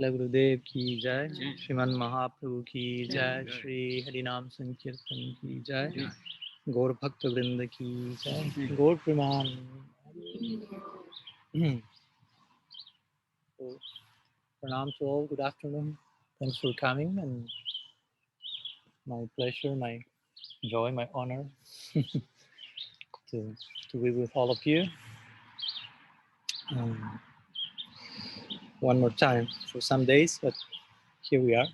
गुरुदेव की जय, श्रीमन महाप्रभु की जय, श्री हरिनाम संकीर्तन की जय, गौर भक्त वृंद की जय, गौर प्रमाण। So, pranam to all, good afternoon. Thanks for coming, and my pleasure, my joy, my honor to be with all of you. One more time for some days, but here we are.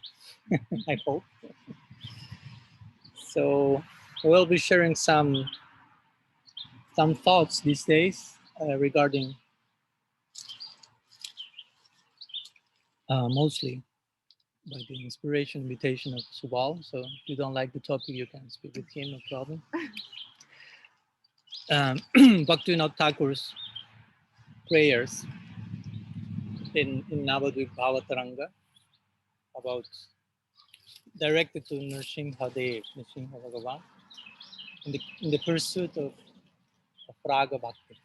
I hope. So we'll be sharing some thoughts these days regarding mostly by the inspiration invitation of Subal. So if you don't like the topic, you can speak with him, no problem. Bhaktivinoda Thakura's prayers in Navadvip Bhavataranga about directed to Narasingha Dev, Narasingha Bhagavan, in the pursuit of Raga Bhakti.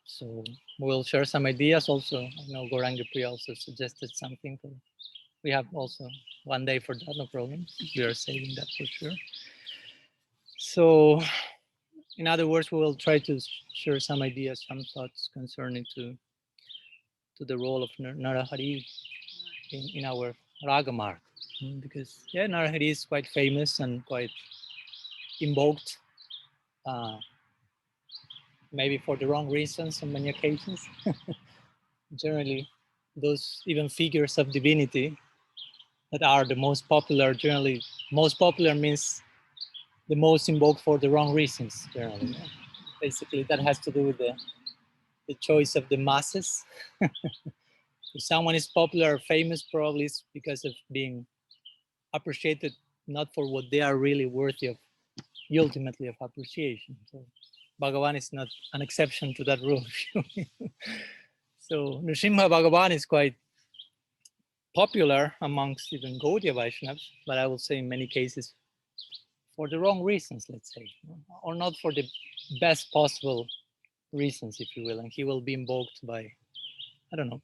So we'll share some ideas also. I know Gauranga Priya also suggested something. We have also one day for that, no problem. We are saving that for sure. So in other words, we will try to share some ideas, some thoughts concerning to the role of Narahari in our Raga-marga. Because Narahari is quite famous and quite invoked, maybe for the wrong reasons on many occasions. Generally, those even figures of divinity that are the most popular, generally, most popular means the most invoked for the wrong reasons, generally. Basically, that has to do with the choice of the masses. If someone is popular or famous, probably it's because of being appreciated not for what they are really worthy of, ultimately of appreciation. So Bhagavan is not an exception to that rule. So Nrsimha Bhagavan is quite popular amongst even Gaudiya Vaishnavas, but I will say in many cases for the wrong reasons, let's say, or not for the best possible reasons, if you will. And he will be invoked by, I don't know,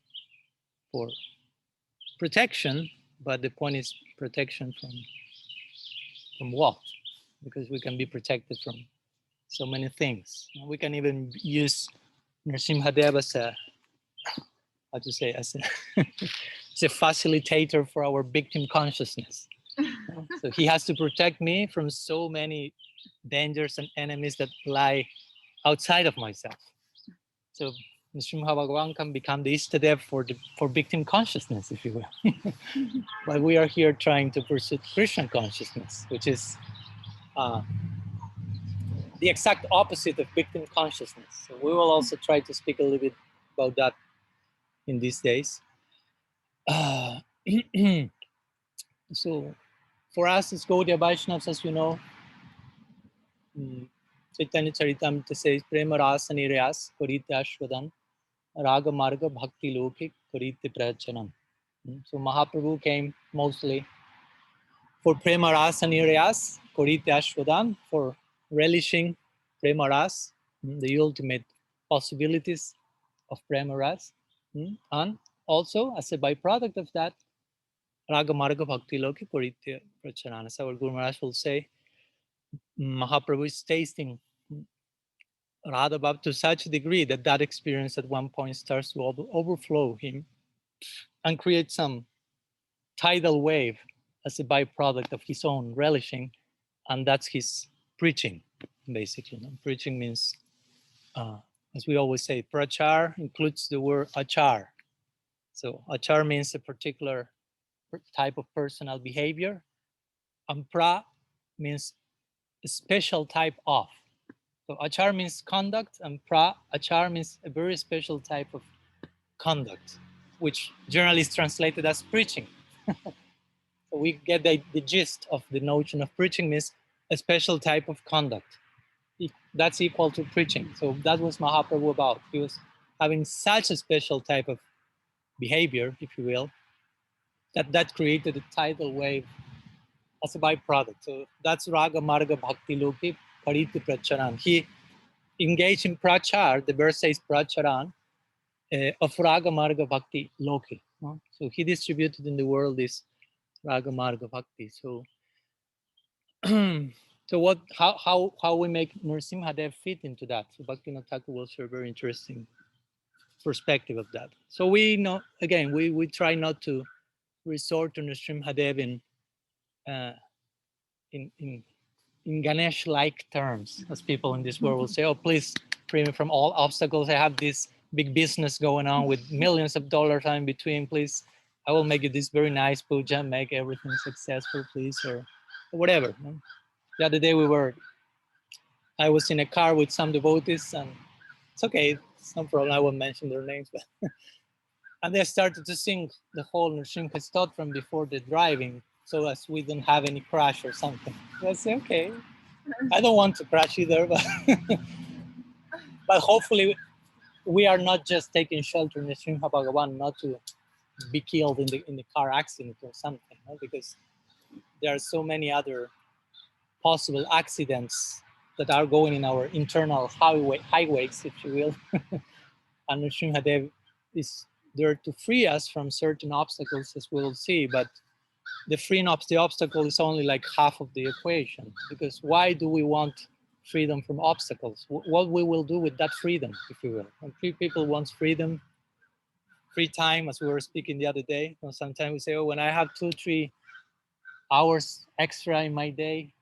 for protection, but the point is protection from what? Because we can be protected from so many things. We can even use Nrsimhadev as a, how to say, as a facilitator for our victim consciousness. So he has to protect me from so many dangers and enemies that lie outside of myself. So Nrsimha Bhagavan can become the Ishtadev for victim consciousness, if you will. But we are here trying to pursue Krishna consciousness, which is the exact opposite of victim consciousness. So we will also try to speak a little bit about that in these days. So for us as Gaudiya Vaishnavas, as you know, Chaitanya Charitamrita says, Prema Rasa Nirayas Karite Ashwadan Raga-marga Bhakti Lokik Karite Prachanam. So Mahaprabhu came mostly for Prema Rasa Nirayas Karite Ashwadan, for relishing Prema Ras, the ultimate possibilities of Prema Ras, and also as a byproduct of that, Raga-marga Bhakti Lokik Karite Prachanam. As our Guru Maharaj will say, Mahaprabhu is tasting Radha Bhav to such a degree that that experience at one point starts to overflow him and create some tidal wave as a byproduct of his own relishing, and that's his preaching, basically. Preaching means, as we always say, prachar includes the word achar. So achar means a particular type of personal behavior, and pra means a special type of. So achar means conduct, and achar means a very special type of conduct, which generally is translated as preaching. So we get the gist of the notion of preaching means a special type of conduct. That's equal to preaching. So that was Mahaprabhu about. He was having such a special type of behavior, if you will, that created a tidal wave as a byproduct. So that's Raga-marga Bhakti Loki Pariti Pracharan. He engaged in prachar, the verse says pracharan, of Raga-marga Bhakti Loki. So he distributed in the world this Raga-marga Bhakti. So, so how we make Narasingha Dev fit into that? So Bhaktivinoda Thakur will share a very interesting perspective of that. So we know, again, we try not to resort to Narasingha Dev in Ganesh-like terms, as people in this world will say, oh, please free me from all obstacles. I have this big business going on with millions of dollars in between. Please, I will make you this very nice puja, make everything successful, please, or whatever. The other day I was in a car with some devotees, and it's okay, it's no problem, I won't mention their names, but and they started to sing the whole Nrsimha Stot from before the driving, so as we don't have any crash or something. So I say, okay, I don't want to crash either, but but hopefully we are not just taking shelter in the Nrsimha Bhagavan not to be killed in the car accident or something, no? Because there are so many other possible accidents that are going in our internal highways, if you will. And Nrsimha Dev is there to free us from certain obstacles, as we'll see, but the freeing up the obstacle is only like half of the equation, because why do we want freedom from obstacles? What we will do with that freedom, if you will. When people want freedom, free time, as we were speaking the other day, sometimes we say, oh, when I have 2-3 hours extra in my day,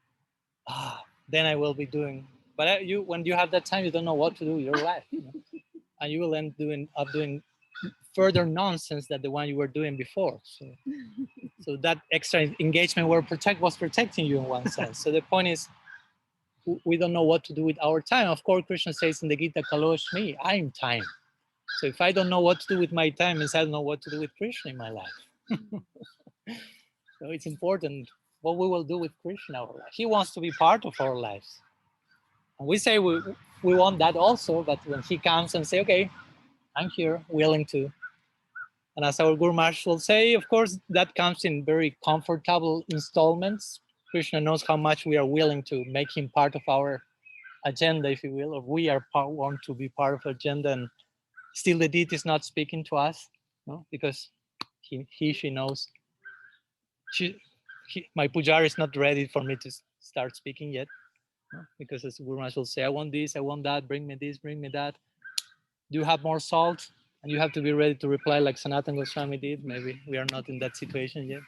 then I will be doing. But when you have that time, you don't know what to do with your life, and you will end up doing further nonsense than the one you were doing before. So that extra engagement was protecting you in one sense. So the point is, we don't know what to do with our time. Of course, Krishna says in the Gita, Kalosh me, I'm time. So if I don't know what to do with my time, means I don't know what to do with Krishna in my life. So it's important what we will do with Krishna in our life. He wants to be part of our lives. And we say we want that also, but when he comes and say, okay, I'm here, willing to. And as our Guru Maharaj will say, of course, that comes in very comfortable installments. Krishna knows how much we are willing to make him part of our agenda, if you will, or we want to be part of agenda, and still the deity is not speaking to us, no? Because she knows. My pujari is not ready for me to start speaking yet, no? Because as Guru Maharaj will say, I want this, I want that, bring me this, bring me that. Do you have more salt? And you have to be ready to reply like Sanatana Goswami did. Maybe we are not in that situation yet.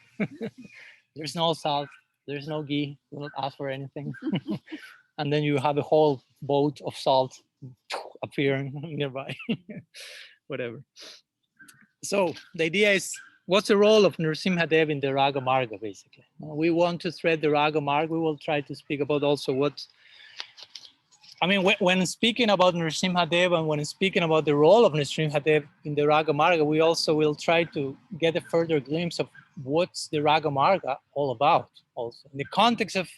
There's no salt, there's no ghee, do not ask for anything. And then you have a whole boat of salt appearing nearby, whatever. So the idea is, what's the role of Narasingha Dev in the Raga-marga, basically? We want to thread the Raga-marga. We will try to speak about also when speaking about Narasingha Dev and when speaking about the role of Narasingha Dev in the Raga-marga, we also will try to get a further glimpse of what's the Raga-marga all about. Also, in the context of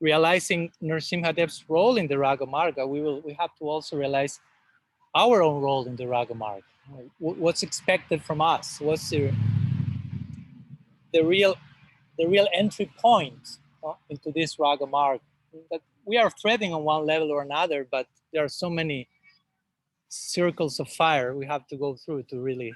realizing Narasingha Dev's role in the Raga-marga, we have to also realize our own role in the Raga-marga. What's expected from us? What's the real entry point into this Raga-marga? That we are threading on one level or another, but there are so many circles of fire we have to go through to really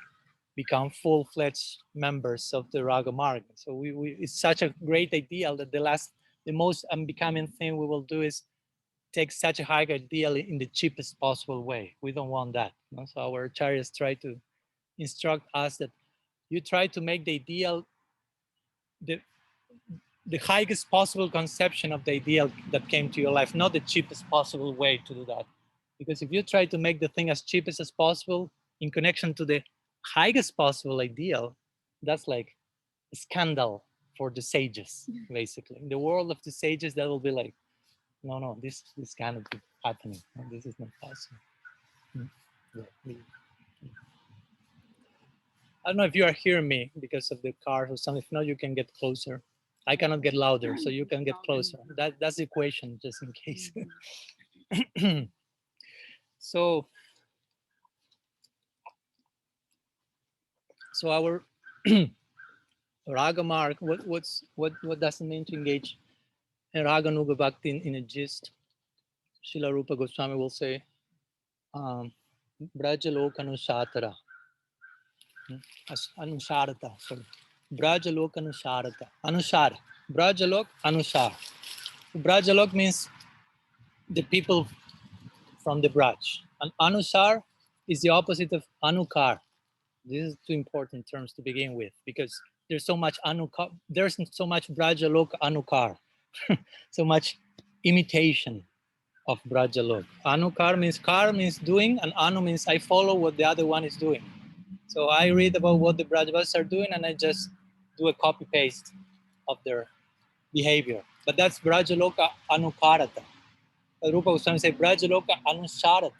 become full-fledged members of the Raga-marga. So it's such a great ideal that the most unbecoming thing we will do is take such a high ideal in the cheapest possible way. We don't want that. So our acharyas try to instruct us that you try to make the ideal the highest possible conception of the ideal that came to your life, not the cheapest possible way to do that. Because if you try to make the thing as cheapest as possible in connection to the highest possible ideal, that's like a scandal for the sages, basically. In the world of the sages, that will be like, no, this cannot be happening. No, this is not possible. Yeah. I don't know if you are hearing me because of the car or something. If not, you can get closer. I cannot get louder, so you can get closer. That's the equation, just in case. So our Raga-marga, what does it mean to engage in Raga-nuga Bhakti in a gist? Srila Rupa Goswami will say, Braja Lokanushatara. as Anusharata. Sorry. Brajalok Anusharata. Anushar. Brajalok Anushar. Brajalok means the people from the Braj. And Anusar is the opposite of Anukar. This is two important terms to begin with because there's so much Anukar, there's so much Brajalok Anukar, so much imitation of Brajalok. Anukar means kar means doing, and Anu means I follow what the other one is doing. So I read about what the Brajavasis are doing and I just do a copy paste of their behavior. But that's Brajaloka Anukarata. Rupa Goswami say Brajaloka Anusharata.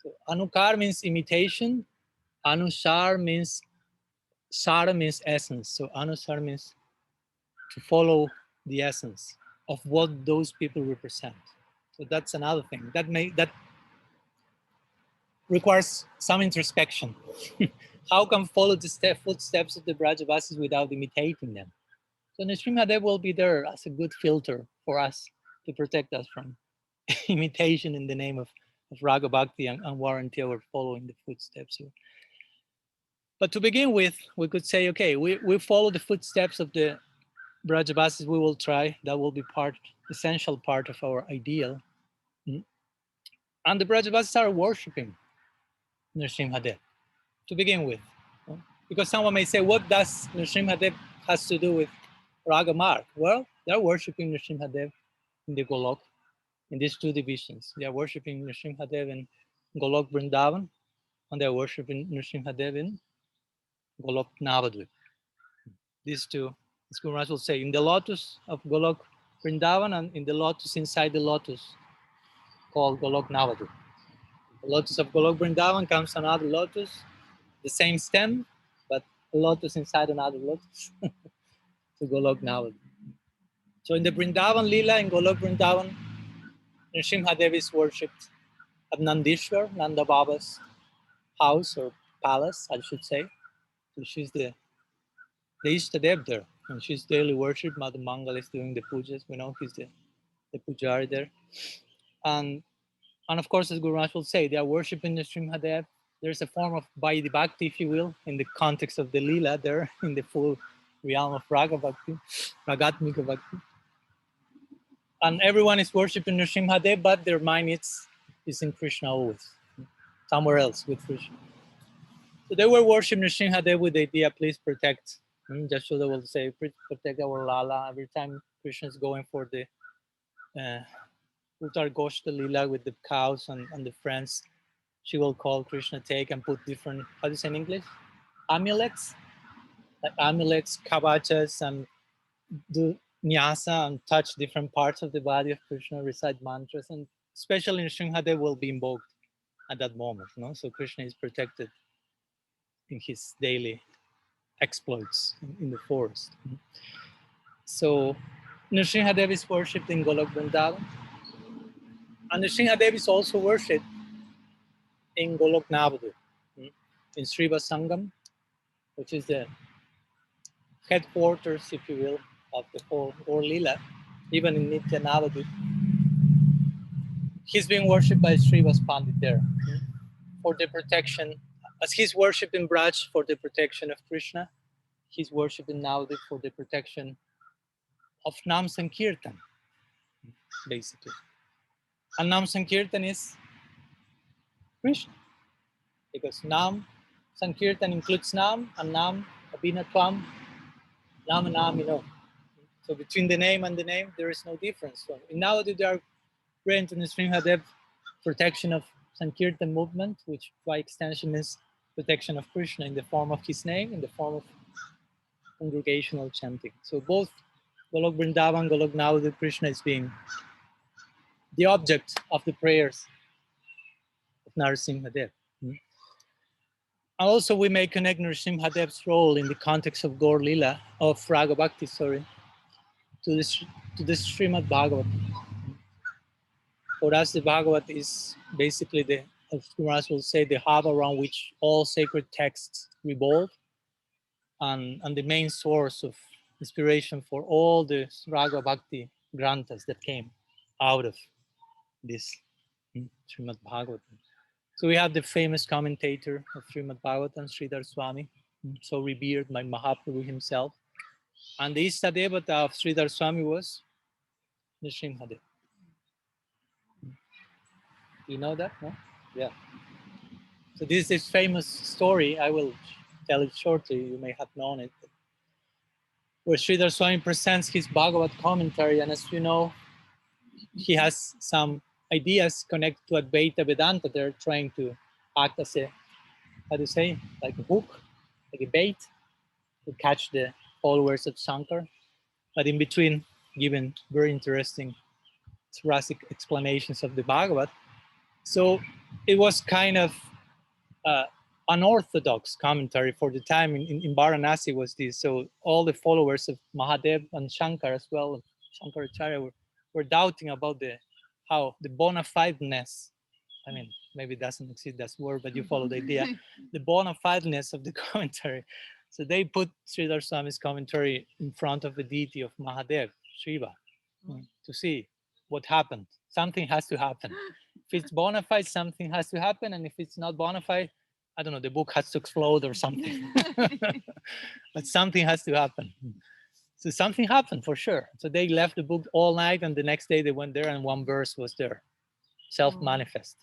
So Anukar means imitation, Anushar means Sara means essence. So Anusar means to follow the essence of what those people represent. So that's another thing that requires some introspection. How can follow the footsteps of the Brajavasis without imitating them? So Nrsimhadev will be there as a good filter for us to protect us from imitation in the name of Raga Bhakti and warranty our following the footsteps. But to begin with, we could say, okay, we follow the footsteps of the Brajavasis. We will try. That will be essential part of our ideal. And the Brajavasis are worshipping Nrsimhadev to begin with. Because someone may say, what does Nrsimhadev has to do with Raga-marga? Well, they're worshipping Nrsimhadev in the Golok, in these two divisions. They are worshipping Nrsimhadev in Golok Vrindavan, and they are worshipping Nrsimhadev in Golok Navadvip. These two, as Guru Maharaj will say, in the lotus of Golok Vrindavan and in the lotus inside the lotus called Golok Navadvip. The lotus of Golok Vrindavan comes another lotus, the same stem, but a lotus inside another lotus to Golok Navadvip. So in the Vrindavan Lila, in Golok Vrindavan, Nrsimhadev is worshipped at Nandishwar, Nanda Baba's house or palace, I should say. So she's the Ishtadev there, and she's daily worshipped. Mother Mangal is doing the pujas. We know he's the pujari there. And of course, as Guru Maharaj will say, they are worshipping the Nrsimhadev. There's a form of Vaidhi Bhakti, if you will, in the context of the Lila there, in the full realm of Raga Bhakti, Ragatmika Bhakti. And everyone is worshipping Nrsimhadev, but their mind is in Krishna always, somewhere else with Krishna. So they were worshiping Nrsimhadev with the idea, please protect. Jashoda will say, protect our Lala. Every time Krishna is going for the Uttar Goshta Lila with the cows and the friends, she will call Krishna, take and put different, how do you say in English? Amulets? Like amulets, kabachas, and do nyasa and touch different parts of the body of Krishna, recite mantras, and especially Nrsimhadev will be invoked at that moment. No? So Krishna is protected in his daily exploits in the forest. So Nrsimhadev is worshipped in Golok Vrindavan, and Nrsimhadev is also worshipped in Golok Navadvip, in Sriva Sangam, which is the headquarters, if you will, of the whole or Lila, even in Nitya Navadvip. He's being worshipped by Srivas Pandit there for the protection, as he's worshipped in Braj for the protection of Krishna, he's worshipped in Navadvip for the protection of Nam Sankirtan, basically. And Nam Sankirtan is Krishna, because Nam Sankirtan includes Nam, and Nam Abhinatvam, Nam and Nam, you know. So between the name and the name, there is no difference. So in Navadvip, they are praying to Nrsimhadev protection of Sankirtan movement, which by extension is protection of Krishna in the form of his name, in the form of congregational chanting. So both Golok Vrindavan, Golok Navadvip, Krishna is being the object of the prayers of Narasingha. Also, we may connect Nrsimhadev's role in the context of Gaur Lila, of Raga Bhakti, sorry, to this Srimad Bhagavat. For us, the Bhagavat is basically the, as Maharaj will say, the hub around which all sacred texts revolve, and the main source of inspiration for all the Raga Bhakti granthas that came out of this Srimad Bhagavatam. So we have the famous commentator of Srimad Bhagavatam, Sridhar Swami, so revered by Mahaprabhu himself. And the Istadevata of Sridhar Swami was Narasingha. You know that, no? Yeah. So this is this famous story. I will tell it shortly. You may have known it. Where Sridhar Swami presents his Bhagavad commentary, and as you know, he has some ideas connected to Advaita Vedanta. They're trying to act as a, how do you say, like a hook, like a bait to catch the followers of Shankar. But in between, given very interesting thoracic explanations of the Bhagavad. So it was kind of unorthodox commentary for the time in Varanasi was this. So all the followers of Mahadev and Shankar as well, Shankaracharya, were doubting about how the bona fideness, I mean, maybe it doesn't exist that word, but you follow the idea, the bona fideness of the commentary. So they put Sridhar Swami's commentary in front of the deity of Mahadev, Shiva, to see what happened. Something has to happen. If it's bona fide, something has to happen. And if it's not bona fide, I don't know, the book has to explode or something. But something has to happen. So something happened for sure. So they left the book all night, and the next day they went there, and one verse was there, self-manifest.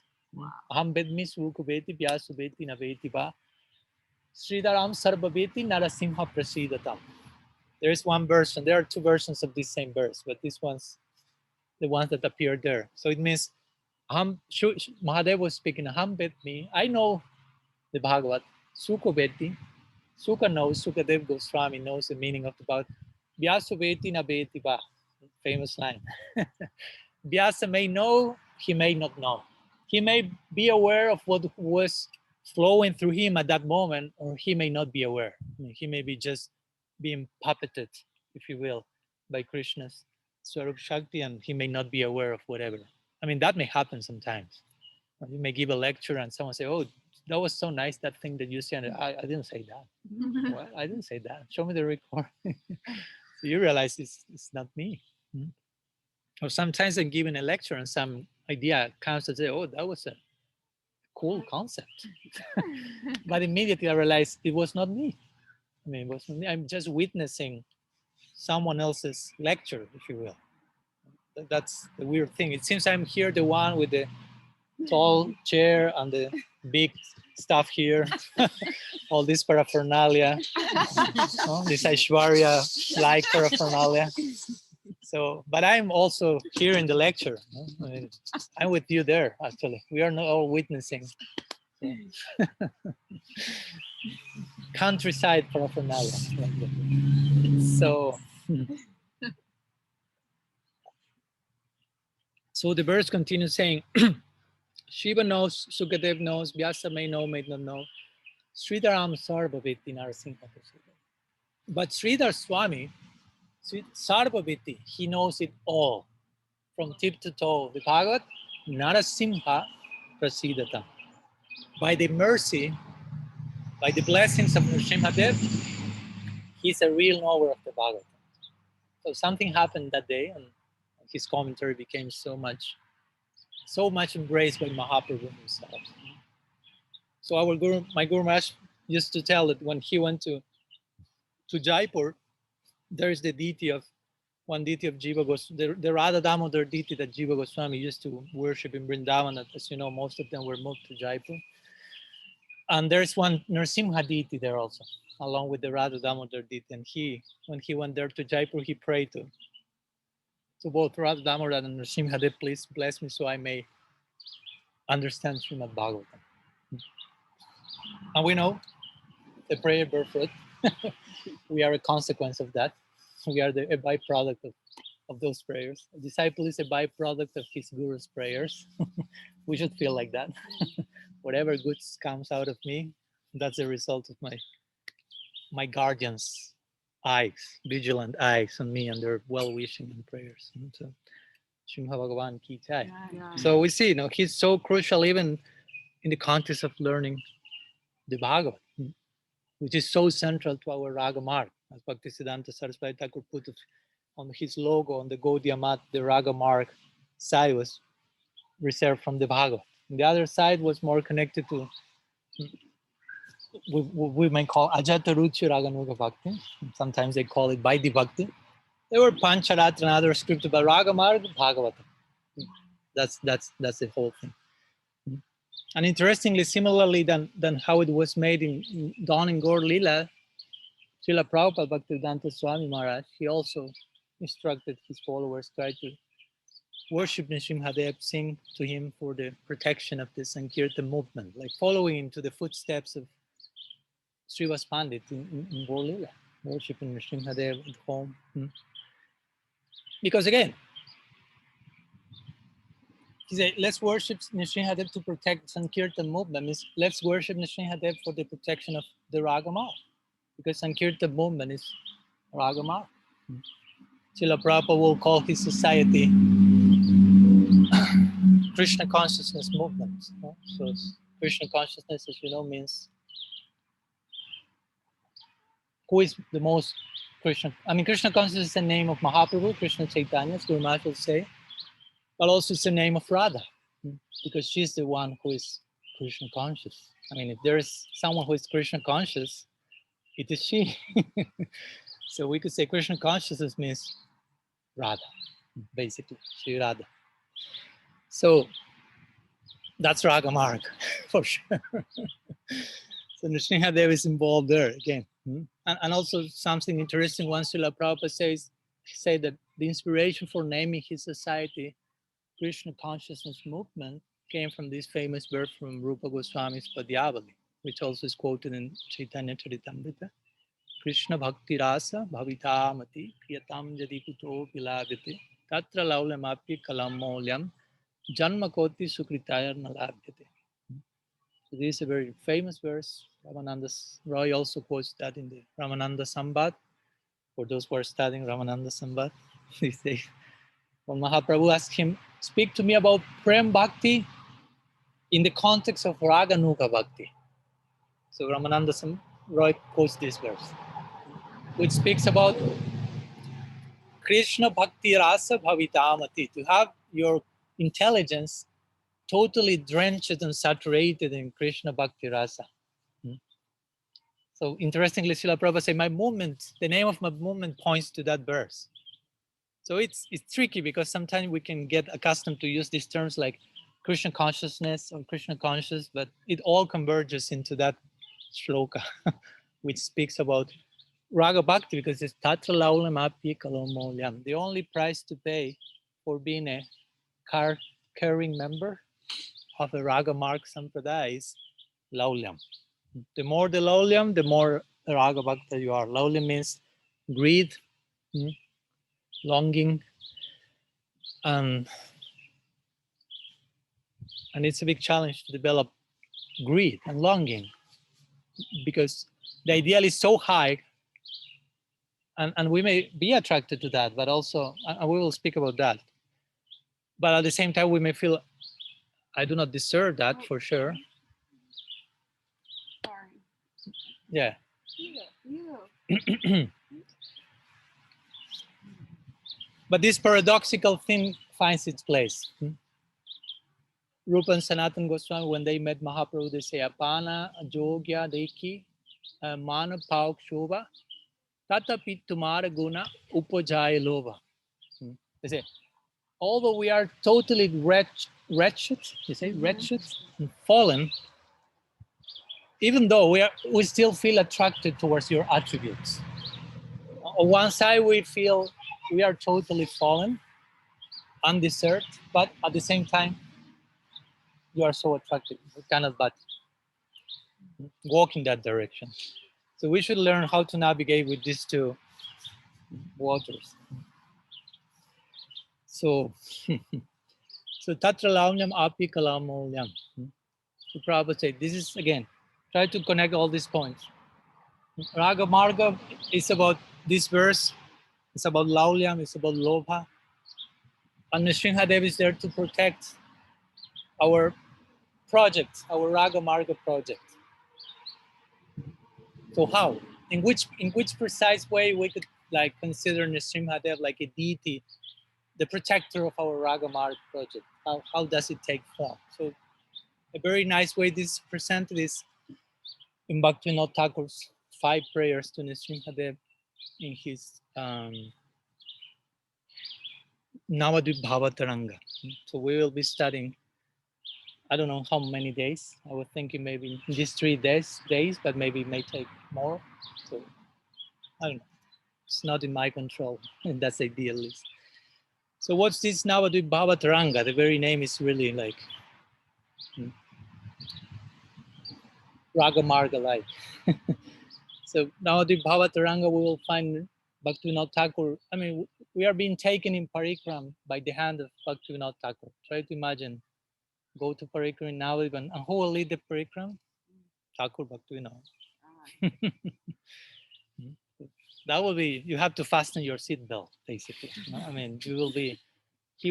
Aham vedmi svukubeti vyasubeti naveti va Sridharam sarvaveti Narasingha prasidatam. There is one version. There are two versions of this same verse, but this one's the ones that appear there. So it means Mahadev was speaking, Aham vedmi, I know the Bhagavad, Sukubeti, Suka knows, Sukadev Goswami knows the meaning of the Bhagavad. Vyasubeti nabeti va, famous line. Vyasa may know, he may not know. He may be aware of what was flowing through him at that moment, or he may not be aware. He may be just being puppeted, if you will, by Krishna's Swarup Shakti, and he may not be aware of whatever. I mean, that may happen sometimes. You may give a lecture and someone say, oh, that was so nice, that thing that you said. I didn't say that. What? I didn't say that. Show me the recording. So you realize it's not me. Or sometimes I'm giving a lecture and some idea comes and say, oh, that was a cool concept. But immediately I realized it was not me. I mean, it was not me. I'm just witnessing someone else's lecture, if you will. That's the weird thing. It seems I'm here, the one with the tall chair and the big stuff here, all this paraphernalia, this Aishwarya-like paraphernalia. So, but I'm also here in the lecture. I mean, I'm with you there, actually. We are not all witnessing. Countryside paraphernalia. So, so the verse continues saying, Shiva knows, Sukadev knows, Vyasa may know, may not know. Sridharam Sarvaviti Narasingha. But Sridhar Swami, Sarvaviti, he knows it all, from tip to toe. The Bhagavad, Narasingha Prasidata. By the mercy, by the blessings of Nrsimhadev, he's a real knower of the Bhagavad. So something happened that day, and his commentary became so much embraced by Mahaprabhu himself. So our Guru, my Guru Maharaj used to tell that when he went to Jaipur, there is the deity of one deity of Jiva Goswami, the Radha Damodar deity that Jiva Goswami used to worship in Vrindavan. As you know, most of them were moved to Jaipur. And there's one Narasingha deity there also, along with the Radha Damodar deity. And when he went there to Jaipur, he prayed to both Radha Damodar and Narasingha, please bless me so I may understand Srimad Bhagavatam. And we know the prayer bear fruit. We are a consequence of that. We are a byproduct of those prayers. A disciple is a byproduct of his guru's prayers. We should feel like that. Whatever good comes out of me, that's the result of my guardians' eyes, vigilant eyes on me, and their well-wishing and prayers. So, Shrimad Bhagavan Ki Jai. So we see, he's so crucial even in the context of learning the Bhagavad, which is so central to our Raga-marga. As Bhaktisiddhanta Saraswati Thakur put it on his logo on the Gaudiya mat, the Raga-marga side was reserved from the Bhagavad. The other side was more connected to we may call Ajataruchi Raganuga Bhakti. Sometimes they call it Vaidhi Bhakti. There were Pancharatra and other scripts, but Raga-marga, Bhagavata. That's the whole thing. And interestingly, similarly than how it was made in Dawn in Gaur Lila, Srila Prabhupada Bhaktivedanta Swami Maharaj, he also instructed his followers try to worship Nrsimhadev, sing to him for the protection of the Sankirtan movement, like following into the footsteps of Srivas Pandit in Gaur Lila, worshiping Nrsimhadev at home. Because again, he said, let's worship Nrsimhadev to protect Sankirtan movement. Means let's worship Nrsimhadev for the protection of the Raga-marga, because Sankirtan movement is Raga-marga. Srila Prabhupada will call his society Krishna consciousness movement. So Krishna consciousness, as you know, means who is the most Krishna. I mean, Krishna consciousness is the name of Mahaprabhu, Krishna Chaitanya, as Guru Maharaj will say, but also it's the name of Radha, because she's the one who is Krishna conscious. I mean, if there is someone who is Krishna conscious, it is she. So we could say Krishna consciousness means Radha, basically, Shri Radha. So that's Raga-marga for sure. So Nrsimhadev is involved there again. And also something interesting, once Srila Prabhupada say that the inspiration for naming his society Krishna consciousness movement came from this famous verse from Rupa Goswami's Padyavali, which also is quoted in Chaitanya Charitamrita. Krishna bhakti rasa bhavitamati kriyatam jadi puto pilavite tatra laulamapi kalamolyam janma koti sukritaya nalabhyate. So this is a very famous verse. Ramananda Roy also quotes that in the Ramananda Samvad. For those who are studying Ramananda Samvad, they say, when Mahaprabhu asked him, speak to me about Prem Bhakti in the context of Raganuga Bhakti. So Ramananda Roy quotes this verse, which speaks about Krishna Bhakti Rasa Bhavitamati, to have your intelligence totally drenched and saturated in Krishna Bhakti Rasa. So interestingly, Srila Prabhupada said, my movement, the name of my movement points to that verse. So it's tricky because sometimes we can get accustomed to use these terms like Krishna consciousness or Krishna conscious, but it all converges into that shloka, which speaks about Raga Bhakti, because it's Tatra Laulam Api Kalomolyam. The only price to pay for being a card-carrying member of a Raga-marga Sampradaya is Laulyam. The more the Laulyam, the more Raga Bhakta you are. Laulyam means greed, longing, and it's a big challenge to develop greed and longing, because the ideal is so high, and we may be attracted to that, but also, and we will speak about that. But at the same time, we may feel, I do not deserve that for sure. Sorry. Yeah. But this paradoxical thing finds its place. Rupa and Sanatan Goswami, when they met Mahaprabhu, they say, Apana, Jogya, Dekhi, Mana, Pauk, Shobha, Tata Tumara Guna, Upajaya Lova. They say, although we are totally wretched, you say, wretched and fallen, even though we still feel attracted towards your attributes. On one side, we feel we are totally fallen, undeserved, but at the same time, you are so attractive. We cannot but walk in that direction. So we should learn how to navigate with these two waters. So, Tatra Launyam Api Kalamolyam. So Prabhupada said, this is, again, try to connect all these points. Raga-marga is about this verse. It's about Laulyam, it's about Lobha. And Nrsimhadev is there to protect our project, our Raga-marga project. So how? In which precise way we could like consider Nrsimhadev like a deity, the protector of our Raga-marga project? How does it take form? So A very nice way this is presented is in Bhaktivinoda Thakur's 5 prayers to Nrsimhadev in his Navadvip Bhavataranga. So we will be studying, I don't know how many days. I was thinking maybe these 3 days, but maybe it may take more. So I don't know. It's not in my control, and that's ideal list. So what's this Navadvip Bhavataranga? The very name is really like Raga-marga like. So Navadvip Bhavataranga, we will find Bhaktivinoda Thakur. I mean, we are being taken in parikram by the hand of Bhaktivinoda Thakur. Try to imagine, go to parikram in Navadvip, and who will lead the parikram? Thakur Bhaktivinoda. That will be, you have to fasten your seatbelt, basically. I mean, he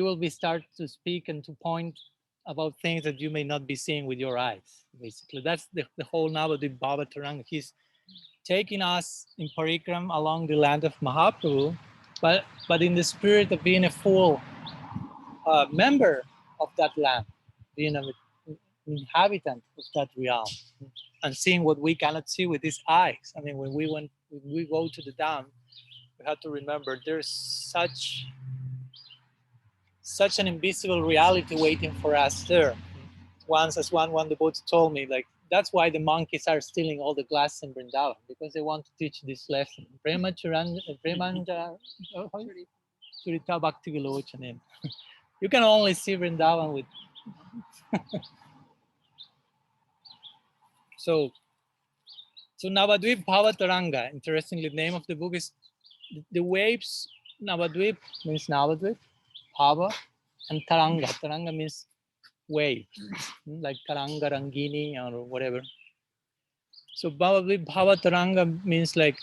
will be start to speak and to point about things that you may not be seeing with your eyes, basically. That's the whole Navadvip Bhavataranga. He's taking us in parikram along the land of Mahaprabhu, but in the spirit of being a full member of that land, being an inhabitant of that realm, and seeing what we cannot see with these eyes. I mean, when we go to the dam, we have to remember there's such an invisible reality waiting for us there. Once, as one devotee told me, like, that's why the monkeys are stealing all the glass in Vrindavan, because they want to teach this lesson. Prema Churita Bhakti Vilochanem. You can only see Vrindavan with. So Navadvip Bhavataranga, interestingly, the name of the book is the waves. Navadvip means Navadvip, Bhava, and Taranga. Taranga means wave, like Taranga Rangini or whatever. So Bhavataranga means like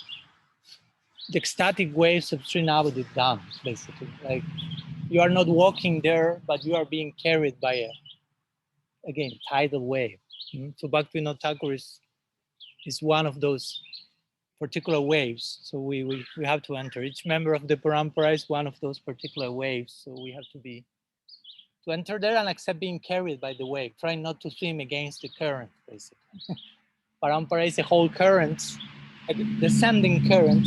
the ecstatic waves of Sri Navadvip Dham, basically. Like you are not walking there, but you are being carried by a, again, tidal wave. So Bhaktivinoda Thakur is one of those particular waves. So we have to enter. Each member of the parampara is one of those particular waves. So we have to enter there and accept being carried by the wave. Try not to swim against the current, basically. Parampara is a whole current, a descending current,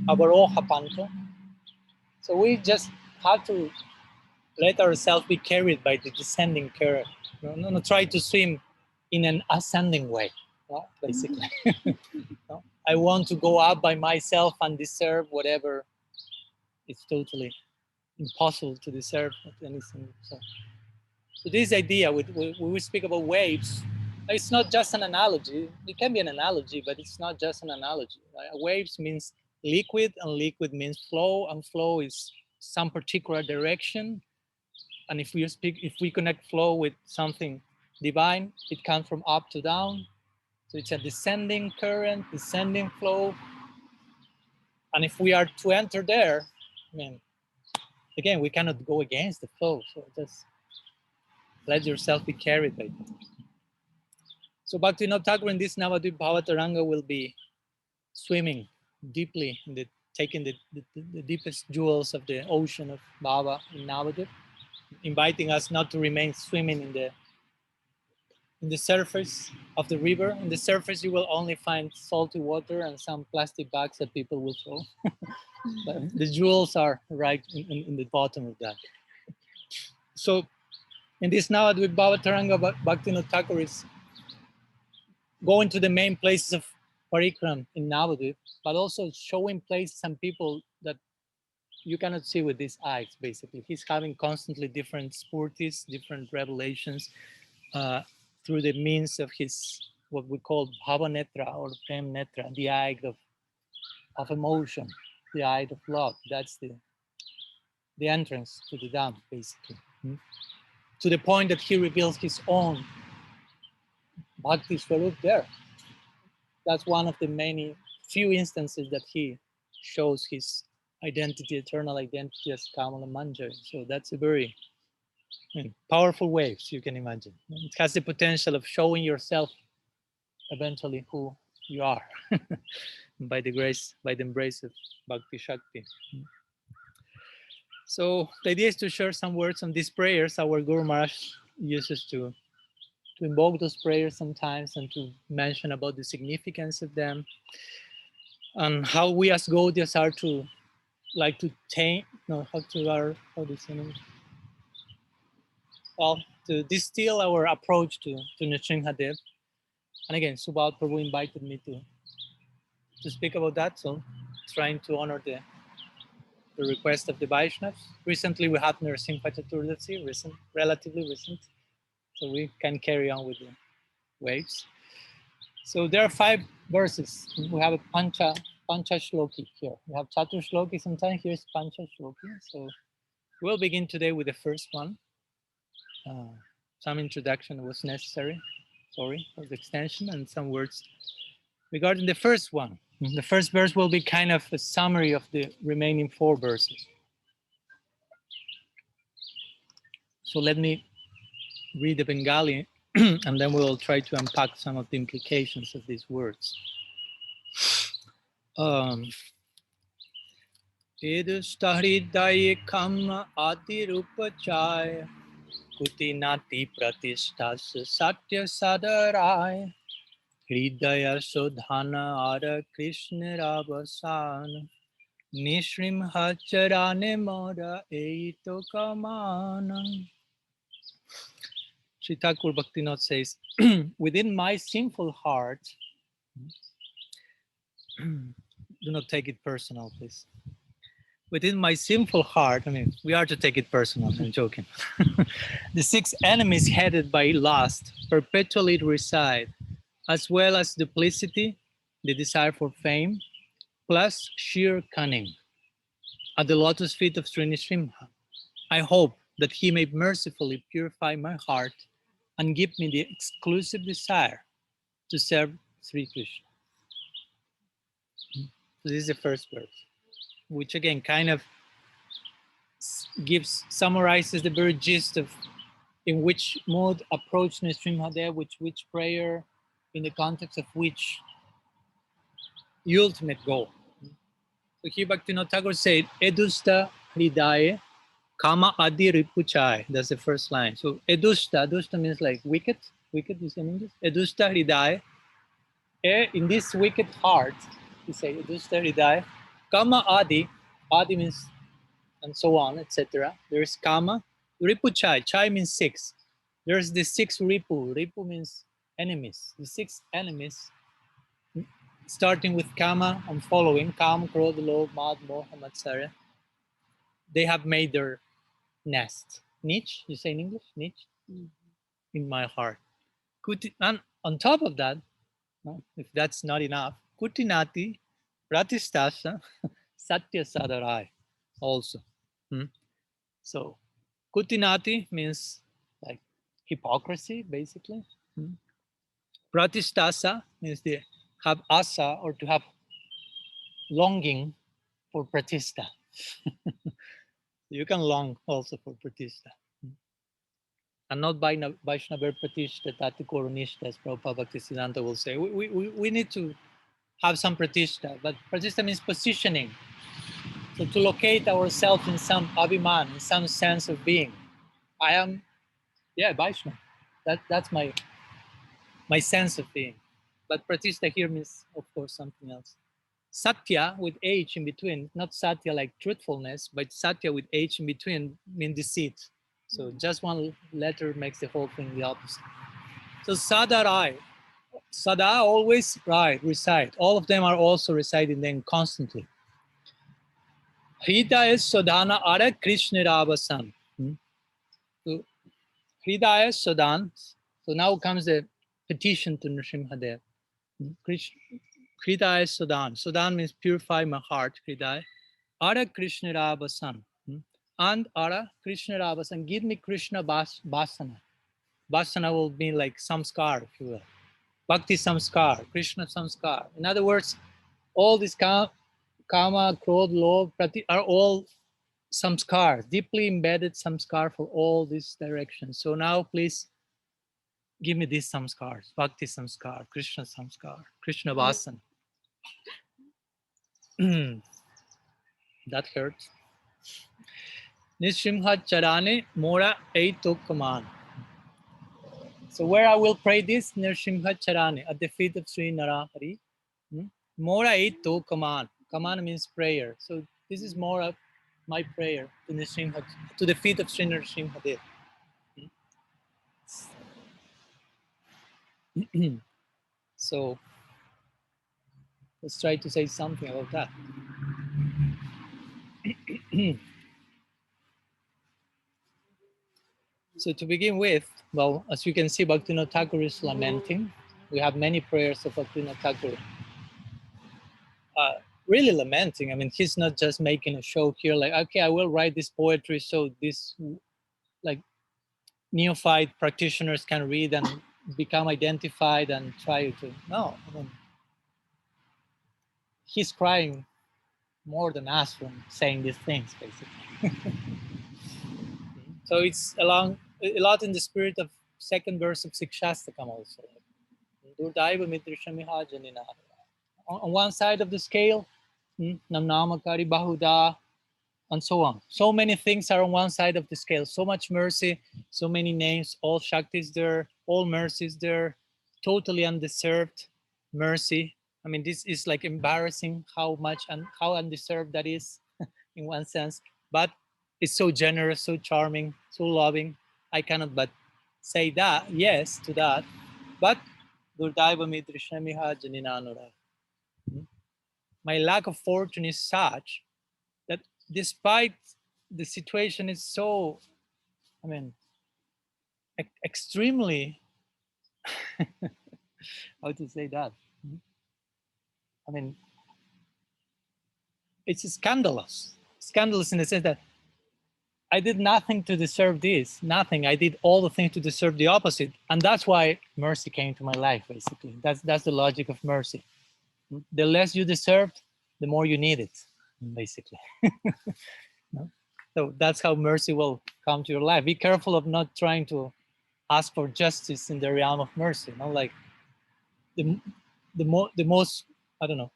Avaroha Panta. So we just have to let ourselves be carried by the descending current. No, try to swim in an ascending way, basically. No? I want to go up by myself and deserve whatever. It's totally impossible to deserve anything. So this idea, when we speak about waves, it's not just an analogy. It can be an analogy, but it's not just an analogy. Right? Waves means liquid, and liquid means flow, and flow is some particular direction. And if we connect flow with something divine, it comes from up to down. So it's a descending current, descending flow. And if we are to enter there, I mean, again, we cannot go against the flow. So just let yourself be carried by it. So Bhaktivinoda Thakur in this Navadvip Bhavataranga will be swimming deeply in taking the deepest jewels of the ocean of Bhava in Navadvip, inviting us not to remain swimming in the surface of the river. In the surface, you will only find salty water and some plastic bags that people will throw. But the jewels are right in the bottom of that. So in this Navadvip Bhavataranga, Bhaktivinoda Thakur is going to the main places of parikram in Navadvip, but also showing places and people that you cannot see with these eyes, basically. He's having constantly different spurtis, different revelations through the means of his, what we call bhava netra or prem netra, the eye of emotion, the eye of love. That's the entrance to the Dham, basically. To the point that he reveals his own bhakti swarup there. That's one of the many few instances that he shows his identity, eternal identity as Kamala Manjari. So that's a very powerful waves, you can imagine. It has the potential of showing yourself eventually who you are by the grace, by the embrace of Bhakti Shakti. So the idea is to share some words on these prayers our Guru Maharaj uses to invoke those prayers sometimes and to mention about the significance of them and how we as Gaudias are to like to tame, no, how to our, how do you say it? Well, to distill our approach to Nrsimhadev. And again, Subal Prabhu invited me to speak about that, so trying to honor the request of the Vaishnavas. Recently, we had Narasingha Chaturdasi, relatively recent, so we can carry on with the waves. So there are 5 verses. We have a Pancha Shloki here. We have Chatur Shloki sometimes. Here's Pancha Shloki. So we'll begin today with the first one. Some introduction was necessary. Sorry for the extension, and some words regarding the first one. The first verse will be kind of a summary of the remaining 4 verses. So let me read the Bengali and then we'll try to unpack some of the implications of these words. Idustahridaye kama adirupachaya kutinati pratisthas satya sadarai hridaya sodhana ara krishna ravasan nishrimha charane mora eito kamana. Sri Thakur Bhaktivinoda says, within my sinful heart, do not take it personal, please. Within my sinful heart, I mean, we are to take it personal, I'm joking. The 6 enemies headed by lust perpetually reside, as well as duplicity, the desire for fame, plus sheer cunning. At the lotus feet of Sri Nrsimha, I hope that he may mercifully purify my heart and give me the exclusive desire to serve Sri Krishna. So this is the first verse, which again kind of summarizes the very gist of in which mode approach Nrsimhadev, which prayer, in the context of which ultimate goal. So here Bhaktivinoda Thakur said, Edusta Hridaya Kama Adi Ripuchai. That's the first line. So Edusta means like wicked is in English. Edusta Hridaya. In this wicked heart, he said, Edusta Hridaya Kama Adi means and so on, etc. There's Kama, Ripuchai. Chai means 6. There's the 6 Ripu. Ripu means enemies. The 6 enemies, starting with Kama and following, Kam, Krodha, Lobh, Mad, Moha, Matsarya. They have made their nest. Niche, you say in English? Niche? In my heart. And on top of that, if that's not enough, Kutinati, Pratisthasa, Satya Sadarai also. So Kutinati means like hypocrisy, basically. Pratisthasa means to have asa or to have longing for pratistha. You can long also for pratistha. And not by Vaishnava pratistha, tati koronishta, as Prabhupada Bhaktisiddhanta will say. We need to have some pratistha, but pratistha means positioning. So to locate ourselves in some abhiman, in some sense of being. I am, Vaishnava. That's my sense of being. But pratistha here means, of course, something else. Satya with H in between, not Satya like truthfulness, but Satya with H in between means deceit. So just one letter makes the whole thing the opposite. So Sadarai, Sada always reside. All of them are also residing then constantly. Hridaya Sodhana Ara Krishna Ravasan. So Hridaya Sodan. So now comes the petition to Nrsimhadev. Hridaya Sodan. Sodan means purify my heart, Hridaya. Ara Krishna Ravasan. And Ara Krishna Ravasan. Give me Krishna Vasana. Vasana will be like samskar, if you will. Bhakti samskar, Krishna samskar. In other words, all these kama, krodh, lobh, prati are all samskar, deeply embedded samskar for all these directions. So now please give me these samskars, Bhakti samskar, Krishna samskar, Krishna Vasana. That hurts. Nishrimha charane mora eito kaman. So where I will pray this, Narasingha Charane, at the feet of Sri Narahari. Mora Ito Kaman. Kaman means prayer. So this is more of my prayer to Narasingha, to the feet of Sri Narasingha Dev. So let's try to say something about that. So to begin with, well, as you can see, Bhaktivinoda Thakura is lamenting. We have many prayers of Bhaktivinoda Thakura. Really lamenting. I mean, he's not just making a show here, like, okay, I will write this poetry so this, like, neophyte practitioners can read and become identified and try to. No, I mean, he's crying more than us from saying these things, basically. So it's a lot in the spirit of second verse of Sikshastakam also. On one side of the scale, Namnamakari Bahuda, and so on. So many things are on one side of the scale. So much mercy, so many names, all Shaktis there, all mercies there, totally undeserved mercy. I mean, this is like embarrassing how much and how undeserved that is in one sense. But it's so generous, so charming, so loving. I cannot but say that, yes, to that. But my lack of fortune is such that despite the situation is so, I mean, extremely, how to say that? I mean, it's scandalous. Scandalous in the sense that I did nothing to deserve this, nothing. I did all the things to deserve the opposite. And that's why mercy came to my life, basically. That's the logic of mercy. The less you deserved, the more you need it, basically. No? So that's how mercy will come to your life. Be careful of not trying to ask for justice in the realm of mercy. Like the most, I don't know,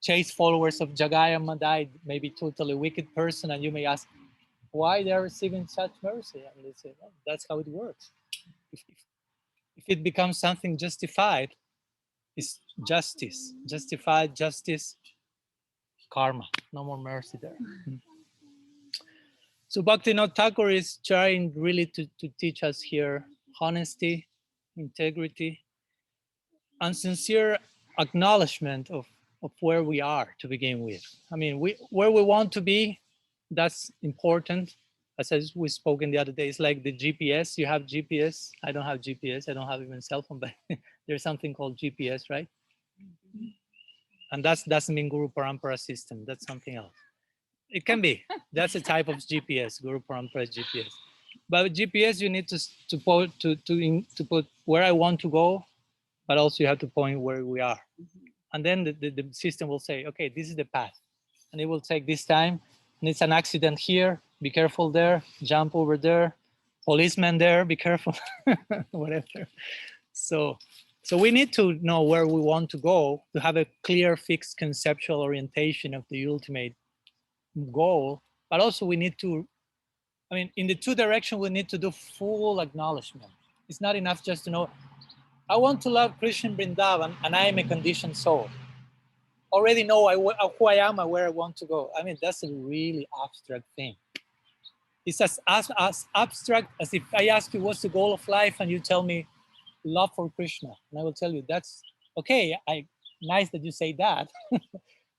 chaste followers of Jagaya Madai may be totally wicked person, and you may ask why they are receiving such mercy, and they say, well, that's how it works. If it becomes something justified, it's justice, justified justice, karma, no more mercy there. So Bhaktivinoda Thakur is trying really to teach us here honesty, integrity, and sincere acknowledgement of where we are to begin with. I mean, where we want to be, that's important. As we spoke in the other day, it's like the GPS. You have GPS. I don't have GPS. I don't have even cell phone, but there's something called GPS, right? And that doesn't mean Guru Parampara system. That's something else. It can be. That's a type of GPS, Guru Parampara GPS. But with GPS, you need to put where I want to go, but also you have to point where we are. And then the system will say, okay, this is the path. And it will take this time. And it's an accident here. Be careful there. Jump over there. Policeman there. Be careful. Whatever. So we need to know where we want to go to have a clear, fixed conceptual orientation of the ultimate goal. But also we need to, I mean, in the two directions, we need to do full acknowledgement. It's not enough just to know, I want to love Krishna Vrindavan and I am a conditioned soul. Already know who I am and where I want to go. I mean, that's a really abstract thing. It's as abstract as if I ask you what's the goal of life and you tell me love for Krishna. And I will tell you that's okay. Nice that you say that,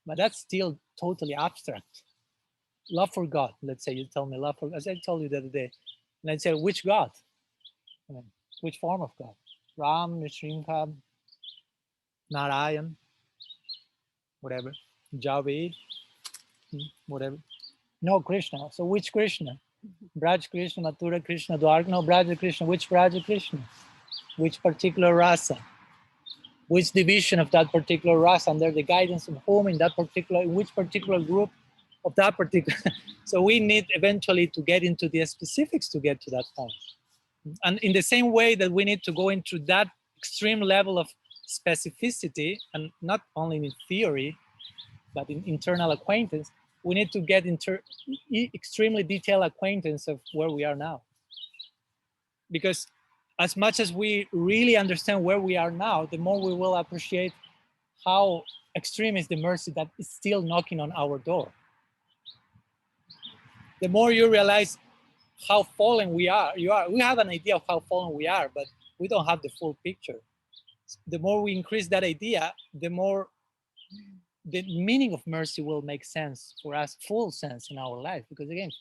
but that's still totally abstract. Love for God. Let's say you tell me love for, as I told you the other day, and I say, which God? I mean, which form of God? Ram, Narasingha, Narayan, whatever, Javed, whatever. No, Krishna. So which Krishna? Braj Krishna, Mathura Krishna, Dwarka, no, Braj Krishna. Which Braj Krishna? Which particular rasa? Which division of that particular rasa? Under the guidance of whom in which particular group of that particular? So we need eventually to get into the specifics to get to that point. And in the same way that we need to go into that extreme level of specificity, and not only in theory, but in internal acquaintance, we need to get extremely detailed acquaintance of where we are now. Because as much as we really understand where we are now, the more we will appreciate how extreme is the mercy that is still knocking on our door. The more you realize how fallen we are, we have an idea of how fallen we are, but we don't have the full picture. The more we increase that idea, the more the meaning of mercy will make sense for us, full sense in our life. Because again,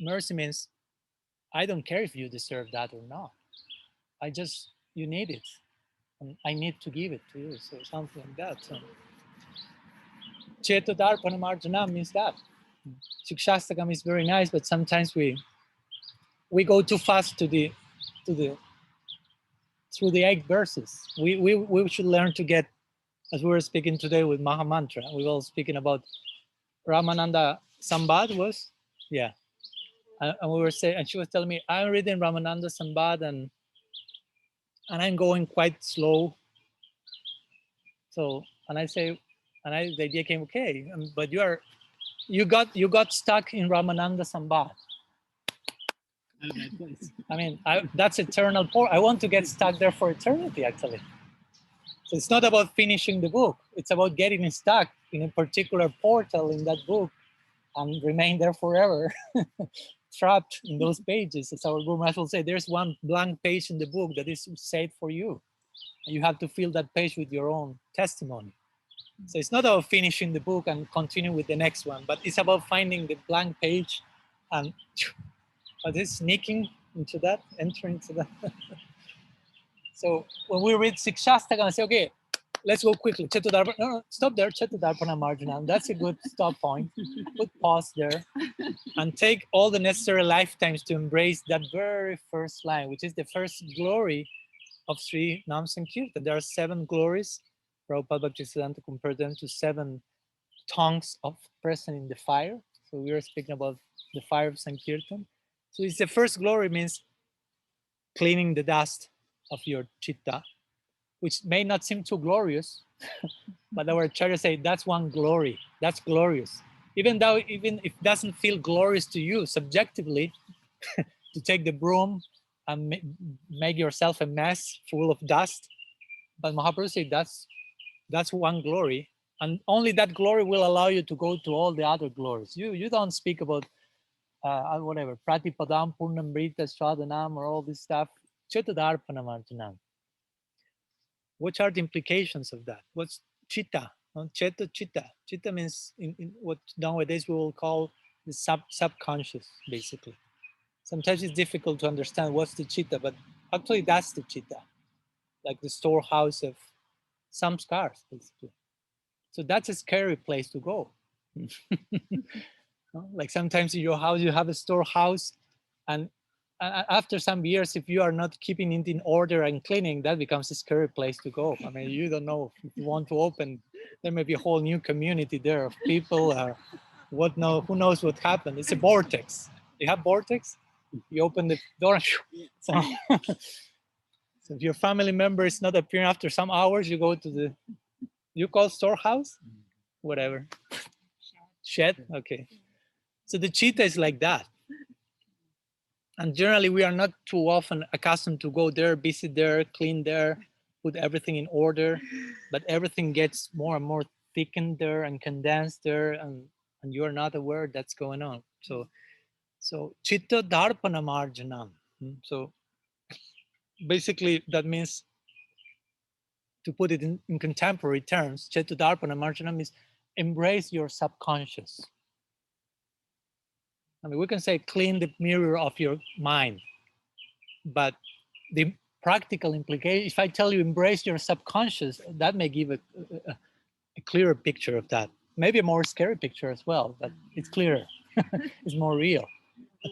mercy means I don't care if you deserve that or not. You need it. And I need to give it to you. So something like that. So, Cheto Darpana Marjana means that. Shikshastakam is very nice, but sometimes we go too fast through the 8 verses. We should learn to get, as we were speaking today with Mahamantra, we were speaking about Ramananda Sambad was, yeah. And we were saying, and she was telling me, I'm reading Ramananda Sambad and I'm going quite slow. So, and I say, the idea came, okay, but you got stuck in Ramananda Sambad. I mean, that's eternal. I want to get stuck there for eternity, actually. So it's not about finishing the book. It's about getting stuck in a particular portal in that book and remain there forever, trapped in those pages. As our Guru Maharaj will say, there's one blank page in the book that is saved for you. And you have to fill that page with your own testimony. So it's not about finishing the book and continue with the next one, but it's about finding the blank page and sneaking into that, entering into that. So when we read Sikshastakam, I say, okay, let's go quickly. No, stop there. Chetadarpana Marjana. That's a good stop point. Put pause there and take all the necessary lifetimes to embrace that very first line, which is the first glory of Sri Nam Sankirtan. There are 7 glories. Prabhupada Bhaktisiddhanta compared them to 7 tongues of present in the fire. So we are speaking about the fire of Sankirtan. So it's the first glory means cleaning the dust of your chitta, which may not seem too glorious, but our acharyas say that's one glory. That's glorious. Even if it doesn't feel glorious to you subjectively, to take the broom and make yourself a mess full of dust, but Mahaprabhu said that's one glory, and only that glory will allow you to go to all the other glories. You don't speak about whatever Pratipadam, Purnamrita, Shradanam, or all this stuff. Chetadarpana Marjanam. What are the implications of that? What's chitta? Chitta. Chitta means in what nowadays we will call the subconscious, basically. Sometimes it's difficult to understand what's the chitta, but actually that's the chitta, like the storehouse of samskars, basically. So that's a scary place to go. Like sometimes in your house, you have a storehouse, and after some years, if you are not keeping it in order and cleaning, that becomes a scary place to go. I mean, you don't know if you want to open, there may be a whole new community there of people or who knows what happened. It's a vortex. You have vortex? You open the door, so if your family member is not appearing after some hours, you go to you call storehouse? Whatever. Shed? Okay. So the chitta is like that. And generally, we are not too often accustomed to go there, visit there, clean there, put everything in order. But everything gets more and more thickened there and condensed there, and you are not aware that's going on. So chitta darpana marjanam. So basically, that means, to put it in contemporary terms, chitta darpana marjanam is embrace your subconscious. I mean, we can say clean the mirror of your mind, but the practical implication, if I tell you embrace your subconscious, that may give a clearer picture of that. Maybe a more scary picture as well, but it's clearer. It's more real.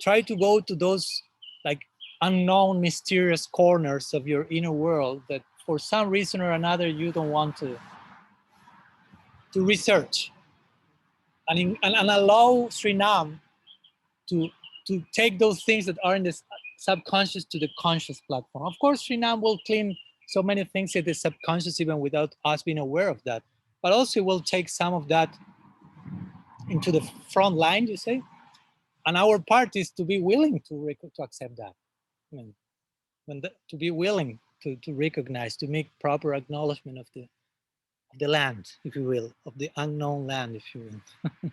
Try to go to those like unknown, mysterious corners of your inner world that for some reason or another you don't want to research, and allow Srinam to take those things that are in the subconscious to the conscious platform. Of course, Srinam will clean so many things in the subconscious even without us being aware of that. But also will take some of that into the front line, you say. And our part is to be willing to accept that. I mean, to be willing to recognize, to make proper acknowledgement of the land, if you will, of the unknown land, if you will.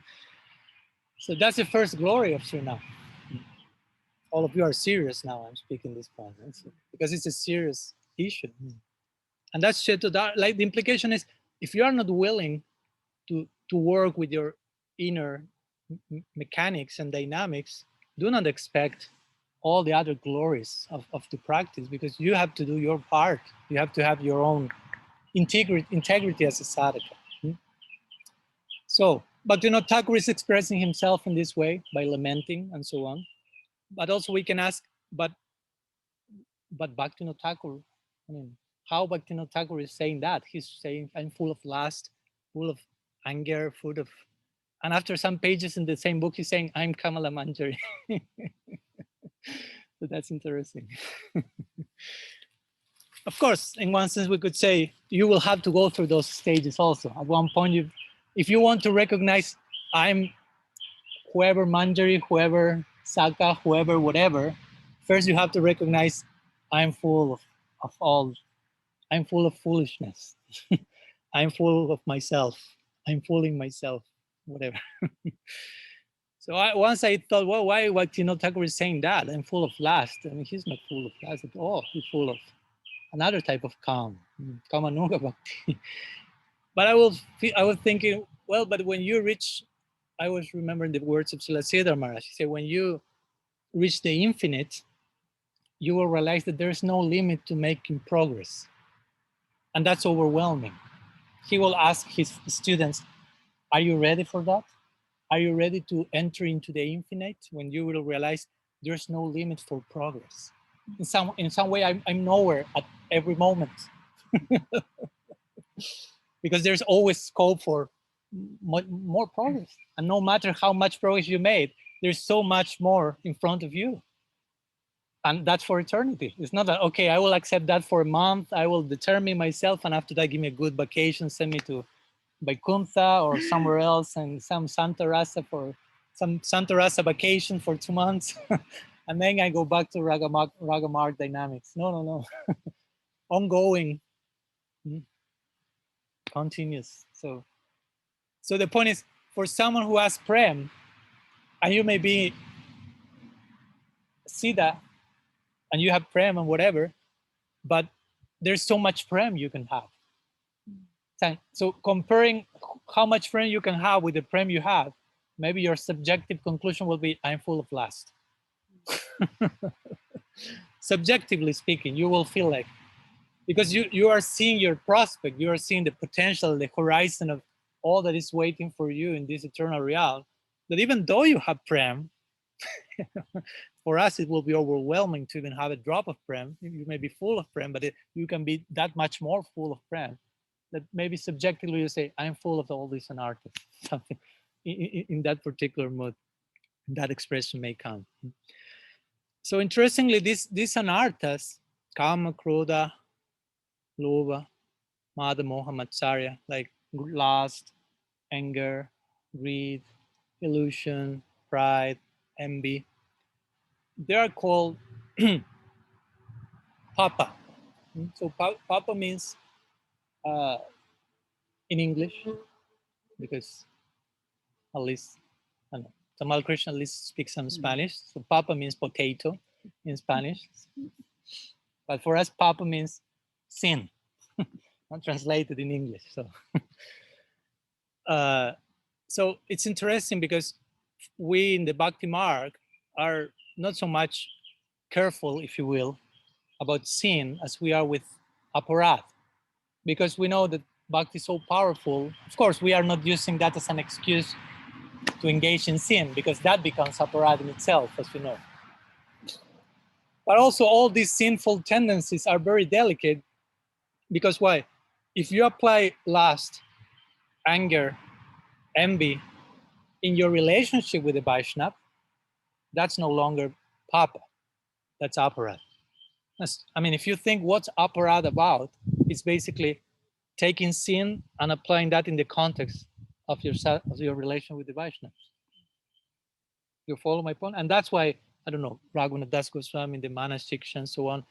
So that's the first glory of Suriname. All of you are serious now. I'm speaking this point, right? So, because it's a serious issue, and that's shit. Like the implication is, if you are not willing to work with your inner mechanics and dynamics, do not expect all the other glories of the practice, because you have to do your part. You have to have your own integrity as a sadhaka. So, but Thakura is expressing himself in this way by lamenting and so on. But also we can ask, but Bhaktivinoda Thakur, I mean, how Bhaktivinoda Thakur is saying that? He's saying, I'm full of lust, full of anger, full of, and after some pages in the same book, he's saying, I'm Kamala Manjari. So that's interesting. Of course, in one sense, we could say you will have to go through those stages also. At one point, if you want to recognize I'm whoever Manjari, whoever Saka, whoever, whatever, first you have to recognize I'm full of all, I'm full of foolishness. I'm full of myself. I'm fooling myself, whatever. So once I thought, well, why Thakur is saying that? I'm full of lust. I mean, he's not full of lust at all. He's full of another type of calm, Kamanuga Bhakti. But I was thinking, well, but when you reach, I was remembering the words of Srila Sridhar Maharaj. He said, when you reach the infinite, you will realize that there's no limit to making progress. And that's overwhelming. He will ask his students, are you ready for that? Are you ready to enter into the infinite, when you will realize there's no limit for progress? In some way, I'm nowhere at every moment. Because there's always scope for more progress. And no matter how much progress you made, there's so much more in front of you. And that's for eternity. It's not that, okay, I will accept that for a month, I will determine myself, and after that, give me a good vacation, send me to Vaikuntha or somewhere else, and some Santa Rasa vacation for 2 months. And then I go back to Raga-marga dynamics. No. Ongoing, continuous. So the point is, for someone who has prem, and you may be Siddha, and you have prem and whatever, but there's so much prem you can have. So comparing how much prem you can have with the prem you have, maybe your subjective conclusion will be, I'm full of lust. Subjectively speaking, you will feel like, because you are seeing your prospect, you are seeing the potential, the horizon of all that is waiting for you in this eternal realm, that even though you have prem, for us it will be overwhelming to even have a drop of prem. You may be full of prem, but you can be that much more full of prem, that maybe subjectively you say, I'm full of all this anartha. Something in that particular mood, that expression may come. So interestingly, these anarthas, kama, krodha, lobha, mada, moha, matsarya, like lust, anger, greed, illusion, pride, envy, they are called papa. So papa means in English, because at least I don't know, Tamal Krishna at least speaks some Spanish. So papa means potato in Spanish. But for us, papa means sin, not translated in English. So it's interesting, because we in the Bhakti Marg are not so much careful, if you will, about sin as we are with aparadh, because we know that Bhakti is so powerful. Of course, we are not using that as an excuse to engage in sin, because that becomes aparadh in itself, as you know. But also all these sinful tendencies are very delicate, because why? If you apply lust, anger, envy in your relationship with the Vaishnava, that's no longer papa, that's aparadh. I mean, if you think what's aparadh about, it's basically taking sin and applying that in the context of your relation with the Vaishnavas. You follow my point? And that's why, I don't know, Raghunath Das Goswami in the Manasiksha and so on,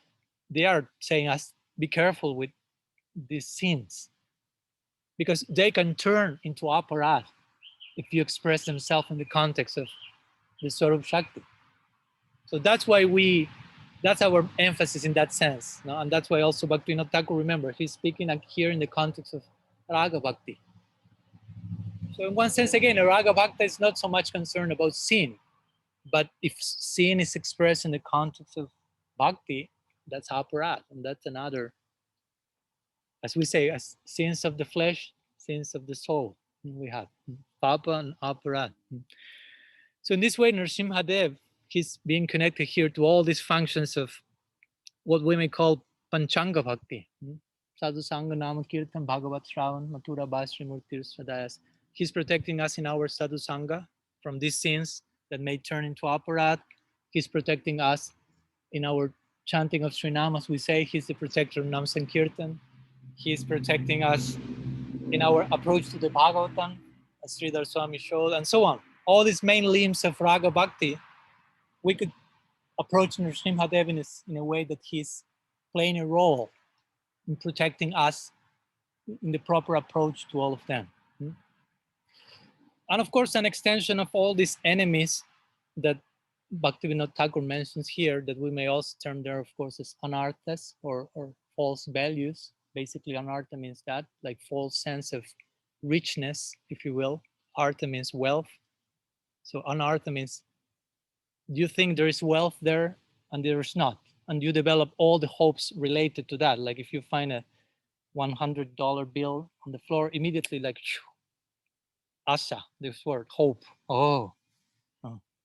they are saying us, be careful with these sins, because they can turn into aparad if you express themselves in the context of the Swarup Shakti. So that's why that's our emphasis in that sense. No? And that's why also Bhaktivinoda Thakur, remember, he's speaking like here in the context of Raga Bhakti. So in one sense, again, a Raga Bhakti is not so much concerned about sin, but if sin is expressed in the context of Bhakti, that's aparad, and that's another, as we say, as sins of the flesh, sins of the soul. We have Papa and aparad. So in this way, Narasimha Dev, he's being connected here to all these functions of what we may call Panchanga Bhakti. Sadhu Sangha, Nama Kirtan, Bhagavat Shravan, Mathura Bhasri Murtir Swadayas. He's protecting us in our Sadhu Sangha from these sins that may turn into aparad. He's protecting us in our chanting of Srinamas. We say he's the protector of Nam Sankirtan. He's protecting us in our approach to the Bhagavatam, as Sridhar Swami showed, and so on. All these main limbs of Raga Bhakti, we could approach Nrsimhadev in a way that he's playing a role in protecting us in the proper approach to all of them. And of course, an extension of all these enemies that Bhaktivinoda Thakur mentions here, that we may also term there, of course, as anarthas or false values. Basically, anartha means that, like false sense of richness, if you will. Artha means wealth. So anartha means you think there is wealth there and there is not. And you develop all the hopes related to that. Like if you find a $100 bill on the floor, immediately like, asa, this word, hope. Oh,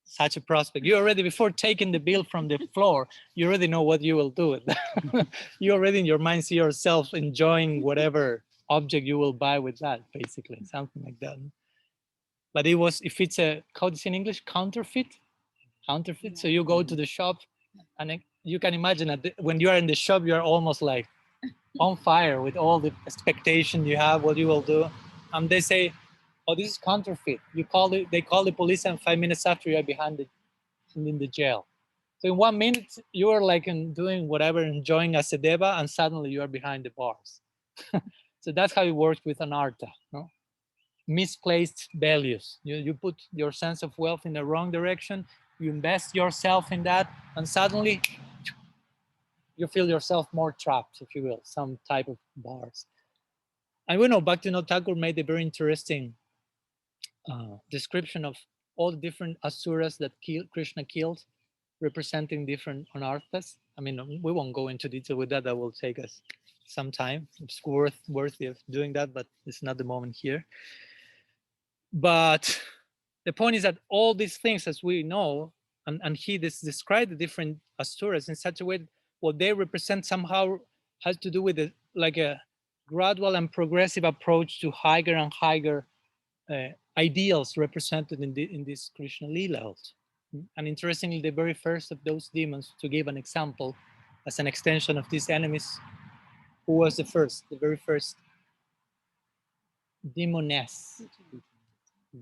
such a prospect. You already, before taking the bill from the floor, you already know what you will do with that. You already in your mind see yourself enjoying whatever object you will buy with that, basically, something like that. But it was, if it's a, how do you say in English, counterfeit? Counterfeit. So you go to the shop and you can imagine that when you are in the shop, you are almost like on fire with all the expectation you have, what you will do. And they say, oh, this is counterfeit. You call it, they call the police, and 5 minutes after you are in the jail. So in 1 minute, you are like doing whatever, enjoying a sedeva, and suddenly you are behind the bars. So that's how it works with anartha. No? Misplaced values. You put your sense of wealth in the wrong direction, you invest yourself in that, and suddenly you feel yourself more trapped, if you will, some type of bars. And we know Bhaktivinoda Thakur made a very interesting description of all the different asuras that Krishna killed, representing different anarthas. I mean, we won't go into detail with that. That will take us some time. It's worthy of doing that, but it's not the moment here. But the point is that all these things, as we know, and he described the different asuras in such a way, what they represent somehow has to do with like a gradual and progressive approach to higher and higher ideals represented in this Krishna Lila also. And interestingly, the very first of those demons, to give an example, as an extension of these enemies, who was the very first demoness?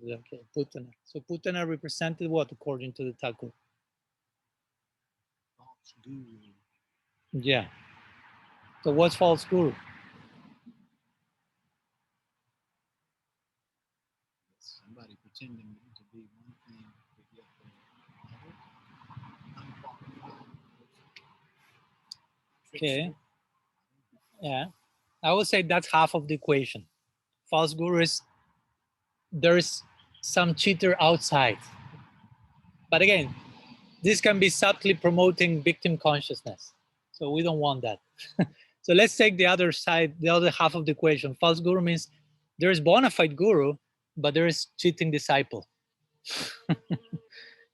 Okay, Putana. So Putana represented what, according to the Thakur? False guru. Yeah. So what's false guru? Somebody pretending to be one thing to get the other. Okay. Yeah. I would say that's half of the equation. False guru is there is some cheater outside. But again, this can be subtly promoting victim consciousness. So we don't want that. So let's take the other side, the other half of the equation. False guru means there is bona fide guru, but there is cheating disciple.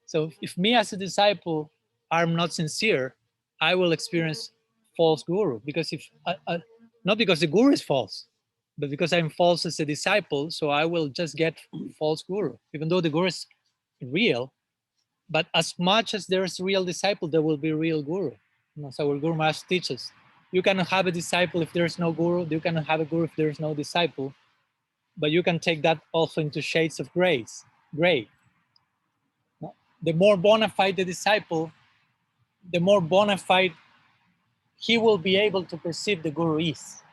So if me as a disciple I'm not sincere, I will experience false guru, because if not because the guru is false, but because I'm false as a disciple, so I will just get false guru, even though the guru is real. But as much as there's real disciple, there will be real guru. So our Guru Maharaj teaches, you cannot have a disciple if there's no guru. You cannot have a guru if there's no disciple. But you can take that also into shades of gray. The more bona fide the disciple, the more bona fide he will be able to perceive the Guru is.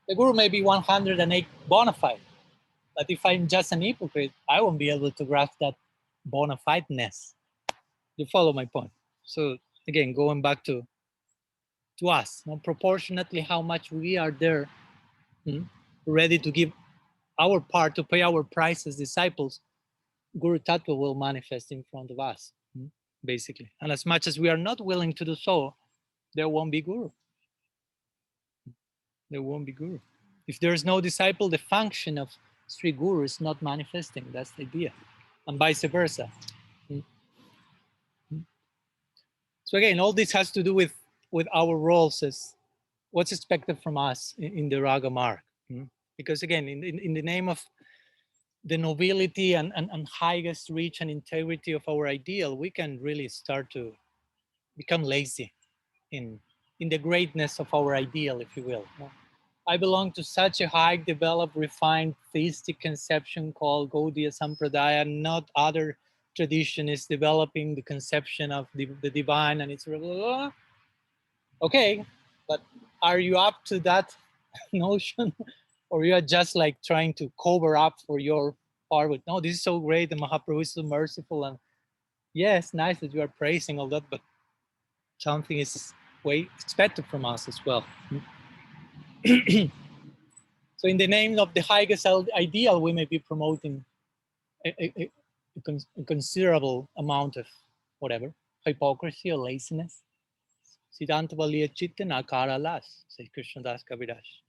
The Guru may be 108 bona fide, but if I'm just an hypocrite, I won't be able to grasp that bona fideness. You follow my point? So again, going back to us, proportionately how much we are there, ready to give our part, to pay our price as disciples, Guru Tattva will manifest in front of us, basically. And as much as we are not willing to do so, there won't be Guru. There won't be Guru. If there is no disciple, the function of Sri Guru is not manifesting. That's the idea. And vice versa. So again, all this has to do with our roles as what's expected from us in the Raga-marga. Because again, in the name of the nobility and highest reach and integrity of our ideal, we can really start to become lazy in the greatness of our ideal, if you will. I belong to such a high developed, refined theistic conception called Gaudiya Sampradaya. Not other tradition is developing the conception of the divine, and it's blah, blah, blah. Okay, but are you up to that notion? Or you are just like trying to cover up for your part with, no, this is so great, and Mahaprabhu is so merciful, and yes, nice that you are praising all that, but something is way expected from us as well. So in the name of the highest ideal, we may be promoting a considerable amount of whatever, hypocrisy or laziness. Siddhanta Valiya Chitta Nakara Las, says Krishnadas Kaviraj.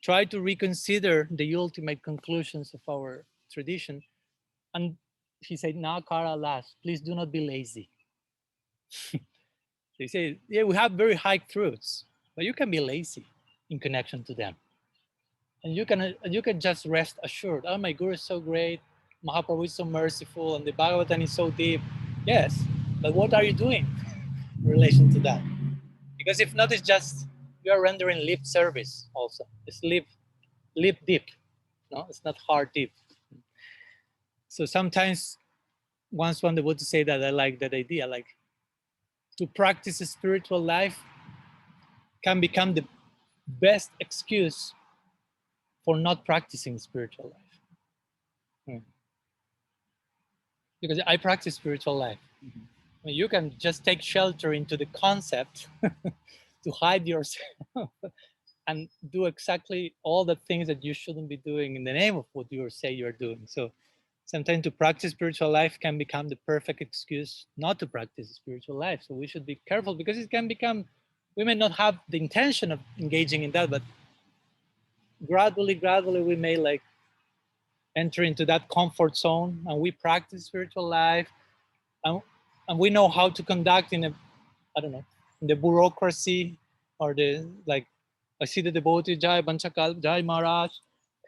Try to reconsider the ultimate conclusions of our tradition. And he said, Nakara Las, please do not be lazy. So he said, yeah, we have very high truths, but you can be lazy in connection to them. And you can just rest assured, oh, my Guru is so great, Mahaprabhu is so merciful, and the Bhagavatam is so deep. Yes, but what are you doing in relation to that? Because if not, it's just you are rendering lip service also. It's lip deep. No, it's not heart deep. So sometimes once one would say that, I like that idea, like to practice a spiritual life can become the best excuse for not practicing spiritual life. Because I practice spiritual life. I mean, you can just take shelter into the concept to hide yourself and do exactly all the things that you shouldn't be doing in the name of what you say you're doing. So sometimes to practice spiritual life can become the perfect excuse not to practice spiritual life. So we should be careful, because it can become, we may not have the intention of engaging in that, but gradually we may like enter into that comfort zone, and we practice spiritual life, and we know how to conduct in a, I don't know, in the bureaucracy, or the, like, I see the devotee, Jai Banchakal, Jai Maharaj,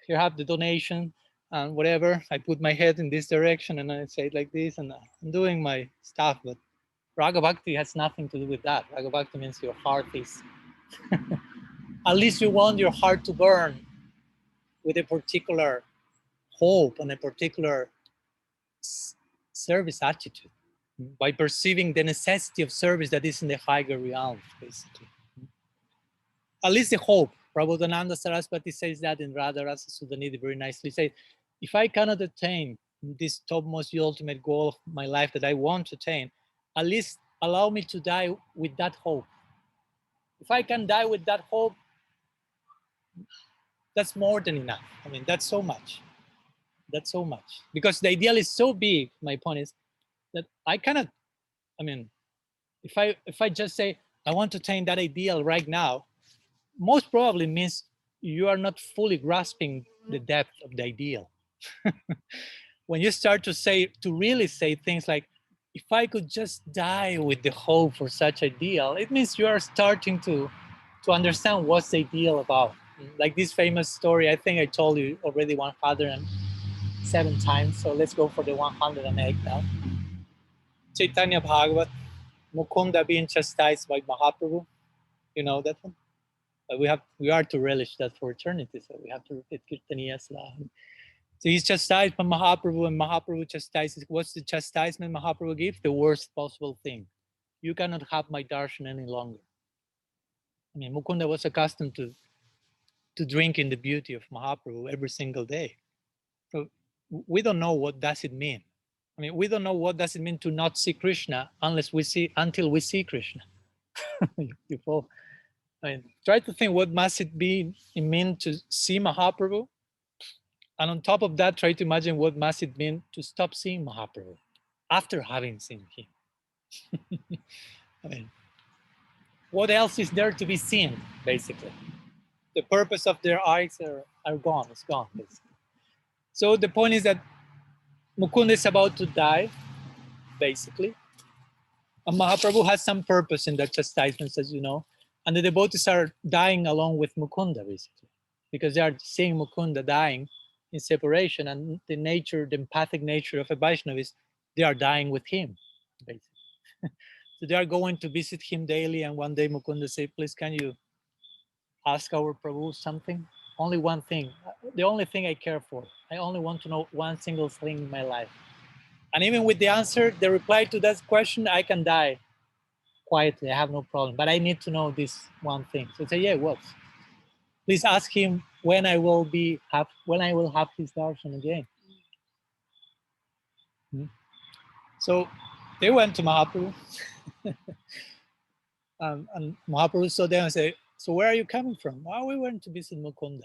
here have the donation, and whatever, I put my head in this direction and I say it like this, and I'm doing my stuff. But Raga Bhakti has nothing to do with that. Raga Bhakti means your heart is, at least you want your heart to burn with a particular hope and a particular service attitude, by perceiving the necessity of service that is in the higher realms, basically. At least the hope. Prabodhananda Saraswati says that in Radha Rasa Sudhanidhi very nicely. Says, if I cannot attain this topmost ultimate goal of my life that I want to attain, at least allow me to die with that hope. If I can die with that hope, that's more than enough. I mean, that's so much. That's so much. Because the ideal is so big, my point is, that I cannot, I mean, if I just say, I want to attain that ideal right now, most probably means you are not fully grasping the depth of the ideal. When you start to really say things like, if I could just die with the hope for such ideal, it means you are starting to understand what's the ideal about. Like this famous story, I think I told you already 107 times, so let's go for the 108 now. Chaitanya Bhagavat, Mukunda being chastised by Mahaprabhu. You know that one? We are to relish that for eternity, so we have to repeat Kirtaniya Slaha. So he's chastised by Mahaprabhu, and Mahaprabhu chastises. What's the chastisement Mahaprabhu gives? The worst possible thing. You cannot have my darshan any longer. I mean, Mukunda was accustomed to drink in the beauty of Mahaprabhu every single day. So we don't know what does it mean. I mean, we don't know what does it mean to not see Krishna until we see Krishna. You follow? I mean, try to think what must it mean to see Mahaprabhu, and on top of that, try to imagine what must it mean to stop seeing Mahaprabhu after having seen him. I mean, what else is there to be seen, basically? The purpose of their eyes are gone, it's gone, basically. So the point is that Mukunda is about to die, basically. And Mahaprabhu has some purpose in the chastisements, as you know. And the devotees are dying along with Mukunda, basically, because they are seeing Mukunda dying in separation. And the empathic nature of a Vaishnava is they are dying with him, basically. So they are going to visit him daily. And one day Mukunda say, please, can you ask our Prabhu something? Only one thing. The only thing I care for. I only want to know one single thing in my life. And even with the answer, the reply to that question, I can die quietly. I have no problem. But I need to know this one thing. So say, yeah, what? Please ask him when I will have his darshan again. So they went to Mahaprabhu. And Mahaprabhu saw them and said, so where are you coming from? Oh, we went to visit Mukunda.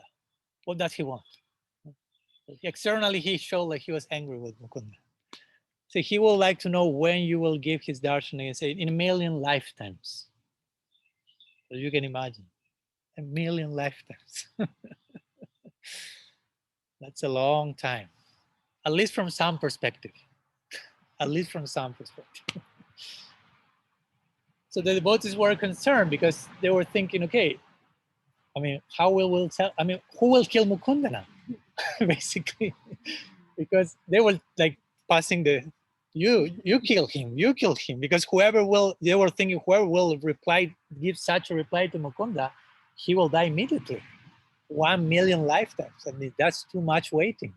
What does he want? Externally, he showed like he was angry with Mukunda. So he would like to know when you will give his darshan and say, in a million lifetimes. So you can imagine, a million lifetimes. That's a long time, at least from some perspective. At least from some perspective. So the devotees were concerned because they were thinking, okay, I mean, how will we tell? I mean, who will kill Mukunda now? Basically, because they were like passing you kill him, because they were thinking whoever will give such a reply to Mukunda, he will die immediately. 1 million lifetimes. I mean, that's too much waiting.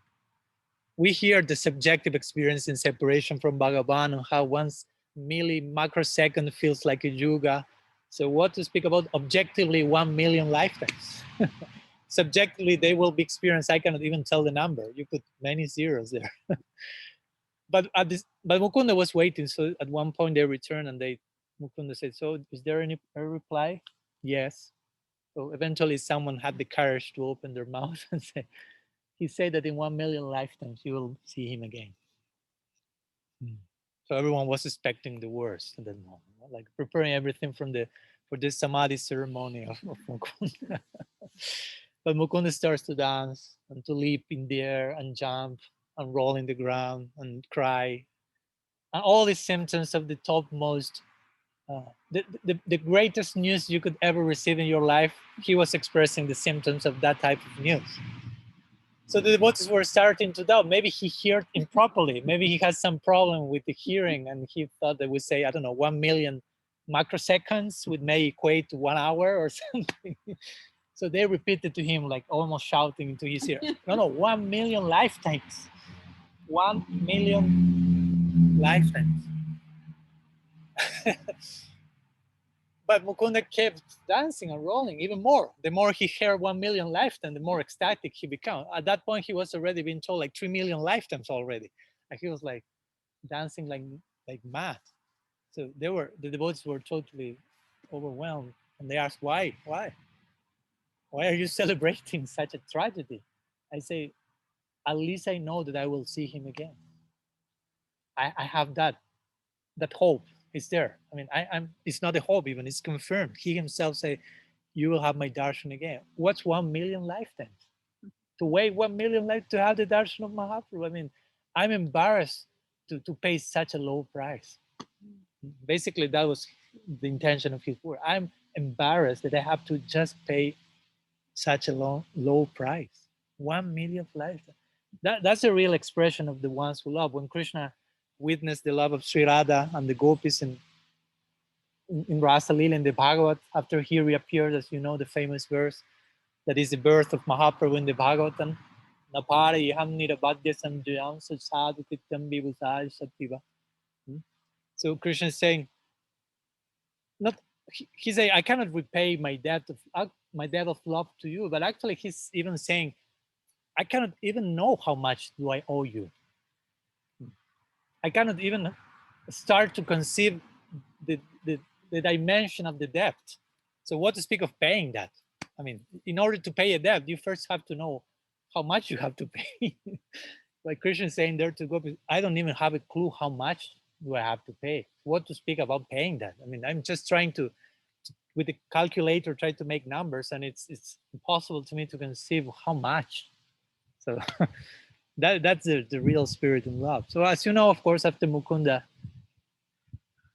We hear the subjective experience in separation from Bhagavan and how 1 milli-microsecond feels like a yuga. So what to speak about objectively 1 million lifetimes? Subjectively, they will be experienced. I cannot even tell the number. You put many zeros there. But Mukunda was waiting. So at one point they returned and Mukunda said, so is there any reply? Yes. So eventually someone had the courage to open their mouth and say, he said that in 1 million lifetimes you will see him again. So everyone was expecting the worst at that moment, like preparing everything for this samadhi ceremony of Mukunda. But Mukunda starts to dance and to leap in the air and jump and roll in the ground and cry. And all these symptoms of the topmost, the greatest news you could ever receive in your life, he was expressing the symptoms of that type of news. So the devotees were starting to doubt. Maybe he heard improperly. Maybe he has some problem with the hearing, and he thought that we say, I don't know, 1 million microseconds would may equate to 1 hour or something. So they repeated to him, like almost shouting into his ear, no, 1 million lifetimes. 1 million lifetimes. But Mukunda kept dancing and rolling even more. The more he heard 1 million lifetimes, the more ecstatic he became. At that point, he was already being told like 3 million lifetimes already. And he was like dancing like mad. So the devotees were totally overwhelmed. And they asked, why? Why are you celebrating such a tragedy? I say, at least I know that I will see him again. I have that hope is there. I mean, it's not a hope even, it's confirmed. He himself say, you will have my darshan again. What's 1 million lifetimes? To wait 1 million life to have the darshan of Mahaprabhu? I mean, I'm embarrassed to pay such a low price. Basically, that was the intention of his word. I'm embarrassed that I have to just pay such a low price. 1 million lifetimes. That's a real expression of the ones who love. When Krishna witnessed the love of Sri Radha and the gopis in Rasa Lila in the Bhagavat, after he reappeared, as you know, the famous verse that is the birth of Mahaprabhu in the Bhagavatam. Napara iham nirabadya sanjayam sadhu kitam vibhusaj sativa. So Krishna is saying, not he say, I cannot repay my debt of love to you, but actually he's even saying, I cannot even know how much do I owe you. I cannot even start to conceive the dimension of the debt. So what to speak of paying that? I mean, in order to pay a debt, you first have to know how much you have to pay. Like Krishna is saying there to go, I don't even have a clue how much do I have to pay. What to speak about paying that? I mean, I'm just trying to with the calculator, try to make numbers, and it's impossible to me to conceive how much. So that's the real spirit in love. So as you know, of course, after Mukunda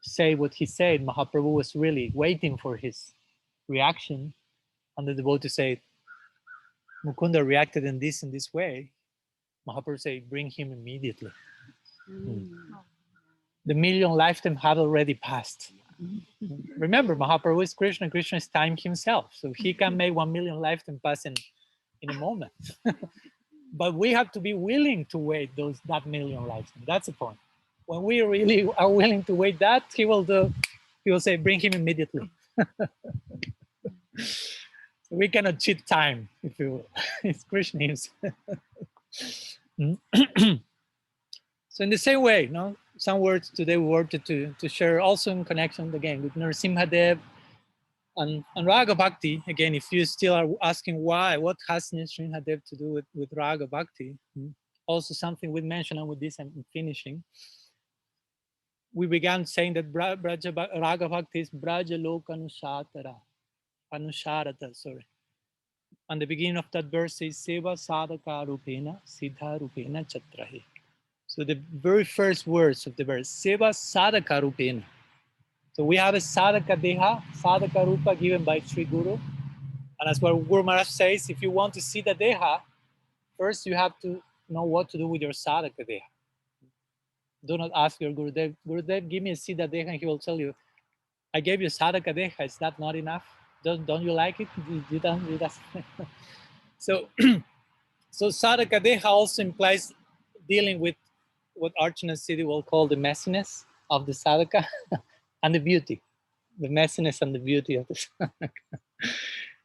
say what he said, Mahaprabhu was really waiting for his reaction, and the devotee said, Mukunda reacted in this way. Mahaprabhu said, bring him immediately. The million lifetime had already passed. Remember, Mahaprabhu is Krishna. Krishna is time himself, so he can make 1 million lifetime pass in a moment. But we have to be willing to wait that million lifetime. That's the point. When we really are willing to wait that, he will say, bring him immediately. We cannot cheat time, if you will. It's Krishna himself. So in the same way, some words today we wanted to share also in connection again with Narasingha Dev and Raga Bhakti. Again, if you still are asking why, what has Narasingha Dev to do with Raga Bhakti? Also something we mentioned, and with this I'm finishing. We began saying that Raga Bhakti is Braja Loka Anusharata, sorry. And the beginning of that verse is Seva Sadhaka Rupena Siddha Rupena Chatrahi. So the very first words of the verse, Seva Sadhaka Rupena. So we have a Sadhaka Deha, Sadhaka Rupa given by Sri Guru. And as what Guru Maharaj says, if you want to see the Deha, first you have to know what to do with your Sadhaka Deha. Do not ask your Gurudev, Gurudev, give me a Siddha Deha, and he will tell you, I gave you Sadhaka Deha, is that not enough? Don't you like it? You don't. So Sadhaka Deha also implies dealing with what Archana Siddhi will call the messiness of the sadhaka and the beauty, the messiness and the beauty of the sadhaka.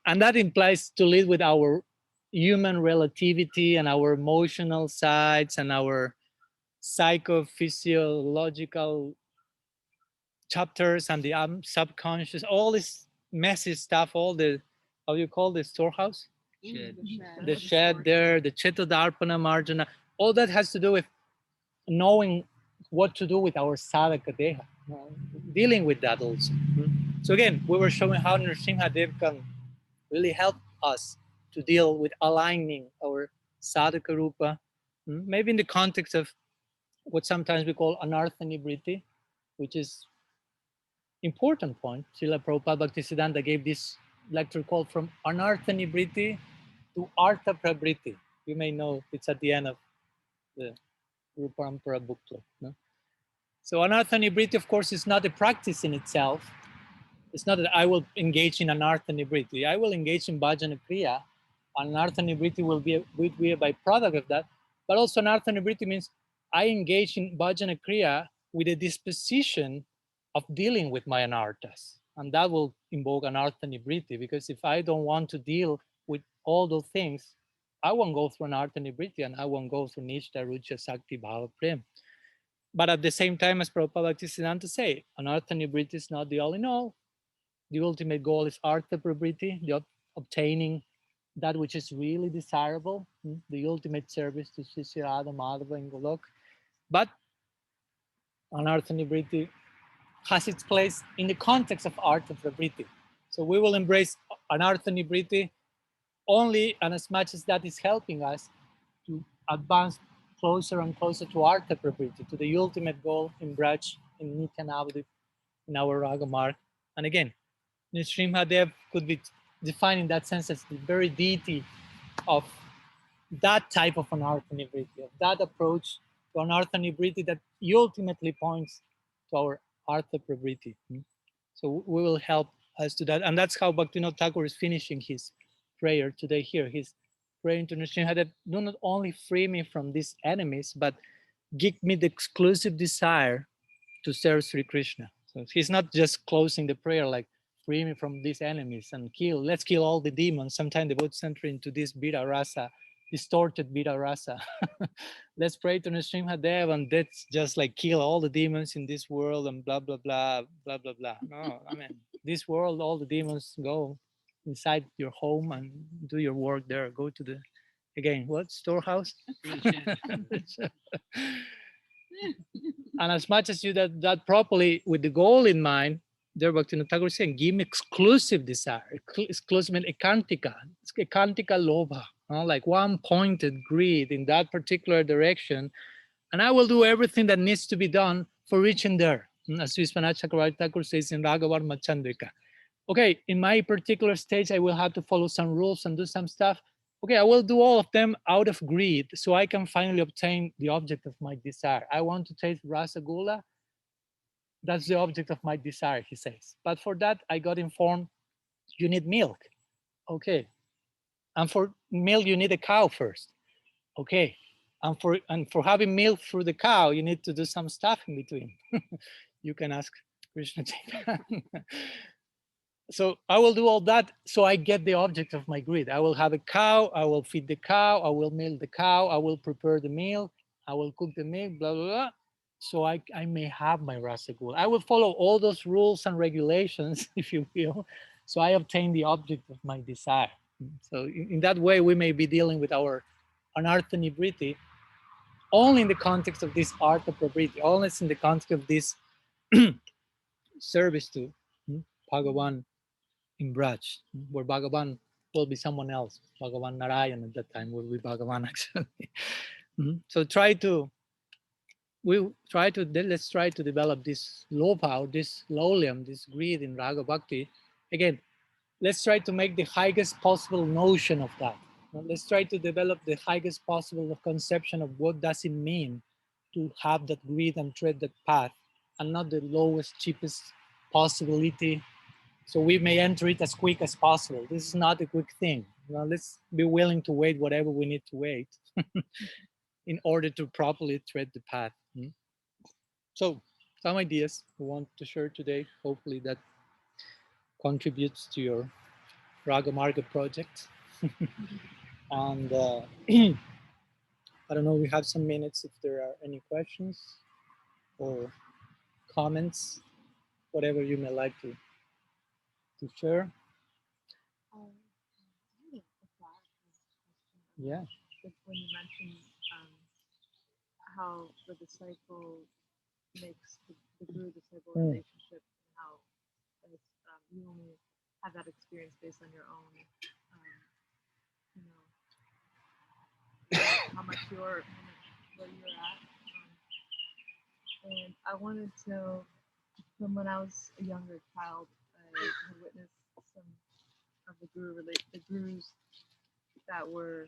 And that implies to live with our human relativity and our emotional sides and our psychophysiological chapters and the subconscious, all this messy stuff, all the, how do you call the storehouse? The shed there, the Chetadarpana Marjana, all that has to do with knowing what to do with our sadhaka deha, dealing with that also. So again, we were showing how Narasingha Dev can really help us to deal with aligning our sadhaka rupa, maybe in the context of what sometimes we call anartha nibriti, which is important point. Srila Prabhupada Bhaktisiddhanta gave this lecture called From Anartha Nibriti to Artha Prabriti. You may know it's at the end of the Guru Parampara booklet. No? So Anartha Nibriti, of course, is not a practice in itself. It's not that I will engage in Anartha Nibriti. I will engage in Bhajana Kriya. Anartha Nibriti will be a byproduct of that. But also Anartha Nibriti means I engage in Bhajana Kriya with a disposition of dealing with my anarthas. And that will invoke Anartha Nibriti, because if I don't want to deal with all those things, I won't go through Anartha Nibriti and I won't go through Nishta, Rucha, Sakti, Bhava, Prem. But at the same time, as Prabhupada Bhaktisiddhanta say, Anartha Nibriti is not the all in all. The ultimate goal is Artha Prabriti, the obtaining that which is really desirable, the ultimate service to Sri Radha, Madhava, and Golok. But Anartha Nibriti has its place in the context of Artha Prabriti. So we will embrace Anartha Nibriti only and as much as that is helping us to advance closer and closer to Artha Prabriti, to the ultimate goal in Braj, in Nitya Navadip, in our Raga-marga. And again, Narasingha Dev could be defined in that sense as the very deity of that type of Anartha Nibriti, of that approach to Anartha Nibriti that ultimately points to our Artha Prabriti. So we will help us to that. And that's how Bhaktivinoda Thakur is finishing his prayer today here. He's praying to Narasingha Dev, do not only free me from these enemies, but give me the exclusive desire to serve Sri Krishna. So he's not just closing the prayer like, free me from these enemies and let's kill all the demons. Sometimes the devotees enter into this Vira rasa, distorted Vira rasa. Let's pray to Nrsimhadev and let's just like kill all the demons in this world and blah, blah, blah, blah, blah, blah. No, I mean, this world, all the demons go inside your home and do your work there. Go to the, again, what? Storehouse? And as much as you that properly with the goal in mind, there Bhaktivinoda Thakur is saying, give me exclusive desire, exclusive ekantika lobha, like one pointed greed in that particular direction, and I will do everything that needs to be done for reaching there. As Vishwanath Chakravarti Thakur says in Raga-marga Chandrika. Okay, in my particular stage, I will have to follow some rules and do some stuff. Okay, I will do all of them out of greed so I can finally obtain the object of my desire. I want to taste rasagula. That's the object of my desire, he says. But for that, I got informed you need milk. Okay. And for milk, you need a cow first. Okay. And for having milk through the cow, you need to do some stuff in between. You can ask Krishna Chaitanya. So I will do all that so I get the object of my greed. I will have a cow, I will feed the cow, I will milk the cow, I will prepare the meal, I will cook the meal, blah, blah, blah. So I may have my rasagula. I will follow all those rules and regulations, if you will, so I obtain the object of my desire. So in that way, we may be dealing with our anartha nibriti only in the context of this artha pravriti, only in the context of this service to Bhagavan in Braj, where Bhagavan will be someone else. Bhagavan Narayan at that time will be Bhagavan actually. So let's try to develop this lobha, this lowliam, this greed in Raga Bhakti. Again, let's try to make the highest possible notion of that. Let's try to develop the highest possible conception of what does it mean to have that greed and tread that path, and not the lowest, cheapest possibility so we may enter it as quick as possible. This is not a quick thing. Let's be willing to wait whatever we need to wait in order to properly tread the path. So some ideas we want to share today. Hopefully that contributes to your Raga-marga project. And I don't know, we have some minutes if there are any questions or comments, whatever you may like to share. Yeah. When you mentioned how the disciple makes the guru-disciple relationship, and how you only have that experience based on your own, how much where you're at. And I wanted to, from when I was a younger child, I had witnessed some of the gurus that were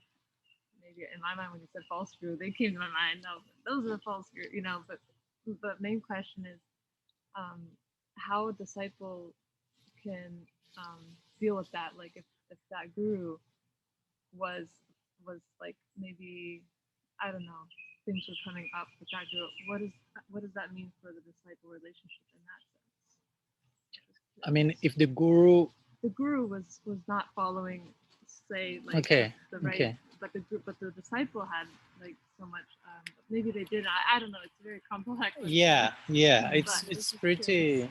maybe in my mind when you said false guru, they came to my mind. No, those are the false guru, But the main question is how a disciple can deal with that. Like if that guru was like maybe, I don't know, things were coming up with that guru. What does that mean for the disciple relationship in that sense? I mean, if the guru was not following, say, like okay, the right, okay. but the disciple had like so much. Maybe they did. I don't know. It's very complex. Yeah. It's pretty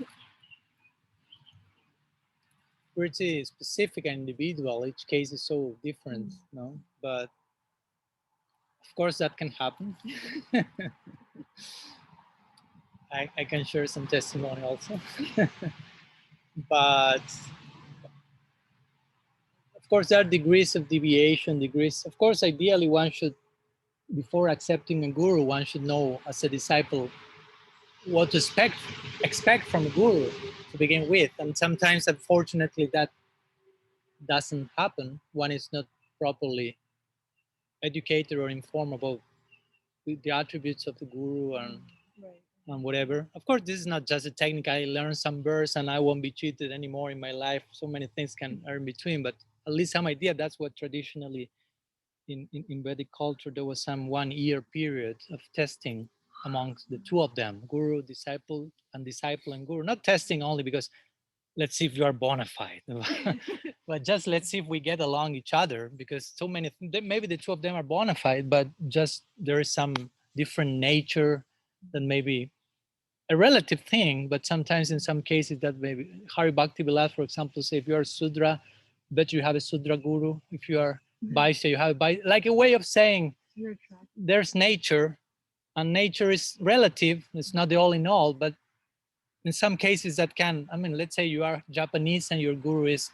specific and individual. Each case is so different, no? But of course, that can happen. I can share some testimony also. But of course, there are degrees of deviation, Of course, ideally, one should, before accepting a guru, one should know as a disciple what to expect from a guru to begin with. And sometimes, unfortunately, that doesn't happen. One is not properly educated or informed about the attributes of the guru and whatever. Of course, this is not just a technique. I learned some verse and I won't be cheated anymore in my life. So many things can are in between, but at least some idea. That's what traditionally in Vedic culture, there was some 1 year period of testing amongst the two of them, guru, disciple, and guru. Not testing only because let's see if you are bona fide. But just let's see if we get along each other, because so many, maybe the two of them are bona fide, but just there is some different nature than maybe a relative thing, but sometimes in some cases that maybe Hari Bhakti Vilas, for example, say if you are Sudra, bet you have a Sudra guru. If you are Vaishya, you have a Vaishya, like a way of saying there's nature, and nature is relative. It's not the all in all, but in some cases that can, I mean, let's say you are Japanese and your guru is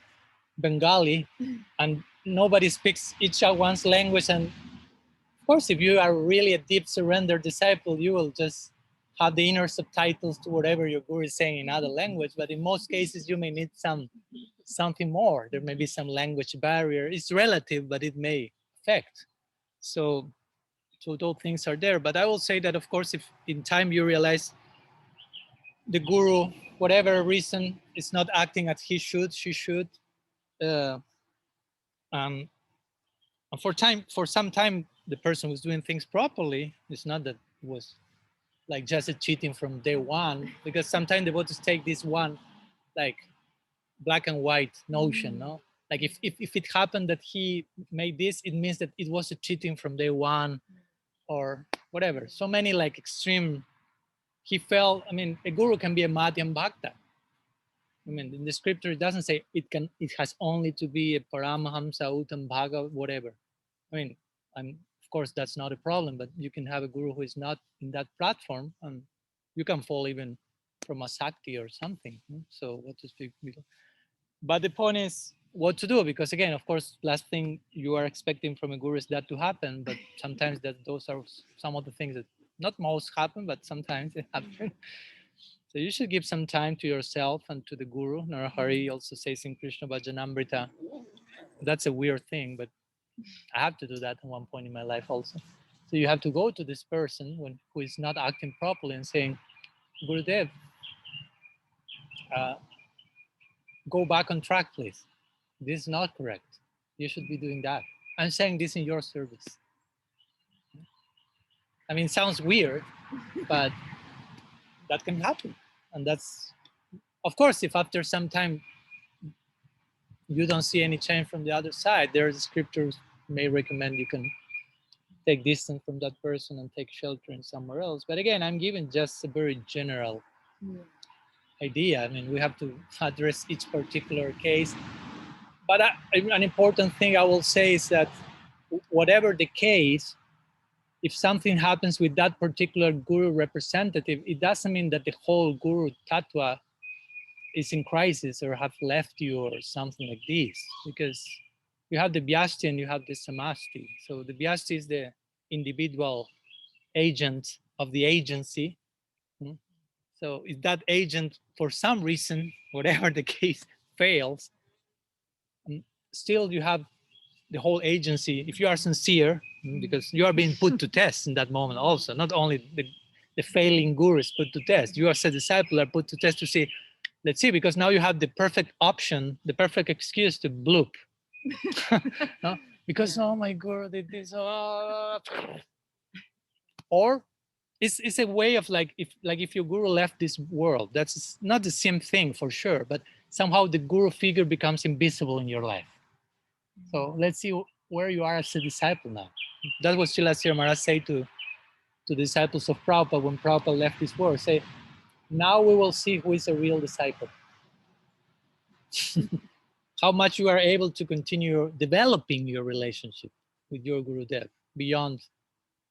Bengali and nobody speaks each one's language. And of course, if you are really a deep surrender disciple, you will just have the inner subtitles to whatever your guru is saying in other language. But in most cases, you may need something more. There may be some language barrier. It's relative, but it may affect. So those things are there. But I will say that, of course, if in time you realize the guru, whatever reason, is not acting as he should, she should, and for some time, the person was doing things properly. It's not that it was like just a cheating from day one, because sometimes the devotees take this one like black and white notion, no? Like if it happened that he made this, it means that it was a cheating from day one or whatever. So many like extreme, he felt, I mean, a guru can be a Madhyam Bhakta. I mean, in the scripture, it doesn't say it has only to be a Paramahamsa, Uttam Bhaga, whatever. I mean, of course, that's not a problem, but you can have a guru who is not in that platform, and you can fall even from a Sakti or something. So what to speak? But the point is what to do, because again, of course, last thing you are expecting from a guru is that to happen, but sometimes those are some of the things that not most happen, but sometimes it happens. So you should give some time to yourself and to the guru. Narahari also says in Krishna Bhajanamrita, that's a weird thing, but I have to do that at one point in my life also. So you have to go to this person who is not acting properly and saying, Gurudev, go back on track, please. This is not correct. You should be doing that. I'm saying this in your service. I mean, it sounds weird, but that can happen. And that's, of course, if after some time you don't see any change from the other side, there's scriptures may recommend you can take distance from that person and take shelter in somewhere else. But again, I'm giving just a very general idea. I mean, we have to address each particular case. But an important thing I will say is that whatever the case, if something happens with that particular guru representative, it doesn't mean that the whole guru tattva is in crisis or have left you or something like this, because you have the Vyasti and you have the Samasti. So the Vyasti is the individual agent of the agency. So if that agent, for some reason, whatever the case, fails, still you have the whole agency. If you are sincere, because you are being put to test in that moment also, not only the failing guru is put to test, you as a disciple are put to test to see, let's see, because now you have the perfect option, the perfect excuse to bloop. No? Because, oh my guru did this. Or it's a way of like if your guru left this world, that's not the same thing for sure, but somehow the guru figure becomes invisible in your life. So let's see where you are as a disciple now. That was Srila Sri Maharaj say to disciples of Prabhupada when Prabhupada left this world. Say, now we will see who is a real disciple. How much you are able to continue developing your relationship with your Gurudev beyond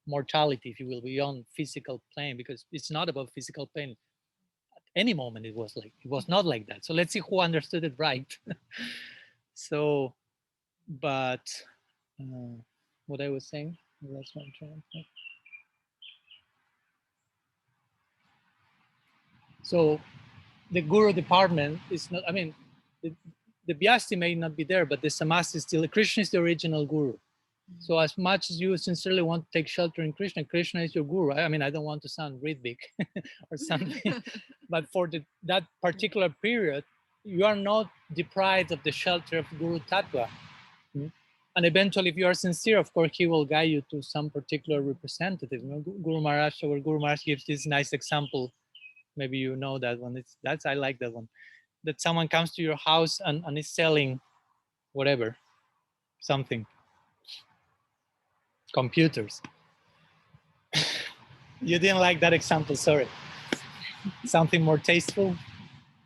mortality, if you will, beyond physical plane, because it's not about physical plane. At any moment it was not like that. So let's see who understood it right. So, but what I was saying, that's what I'm trying to say. So the guru department is not, I mean, the Vyasti may not be there, but the Samasti is still, Krishna is the original guru. So as much as you sincerely want to take shelter in Krishna, Krishna is your guru. I mean, I don't want to sound Ridvik or something, but for that particular period, you are not deprived of the shelter of Guru Tattva. And eventually, if you are sincere, of course, he will guide you to some particular representative. You know, Guru Maharaj gives this nice example. Maybe you know that one. I like that one. that someone comes to your house and is selling whatever, something, computers. You didn't like that example, sorry. Something more tasteful?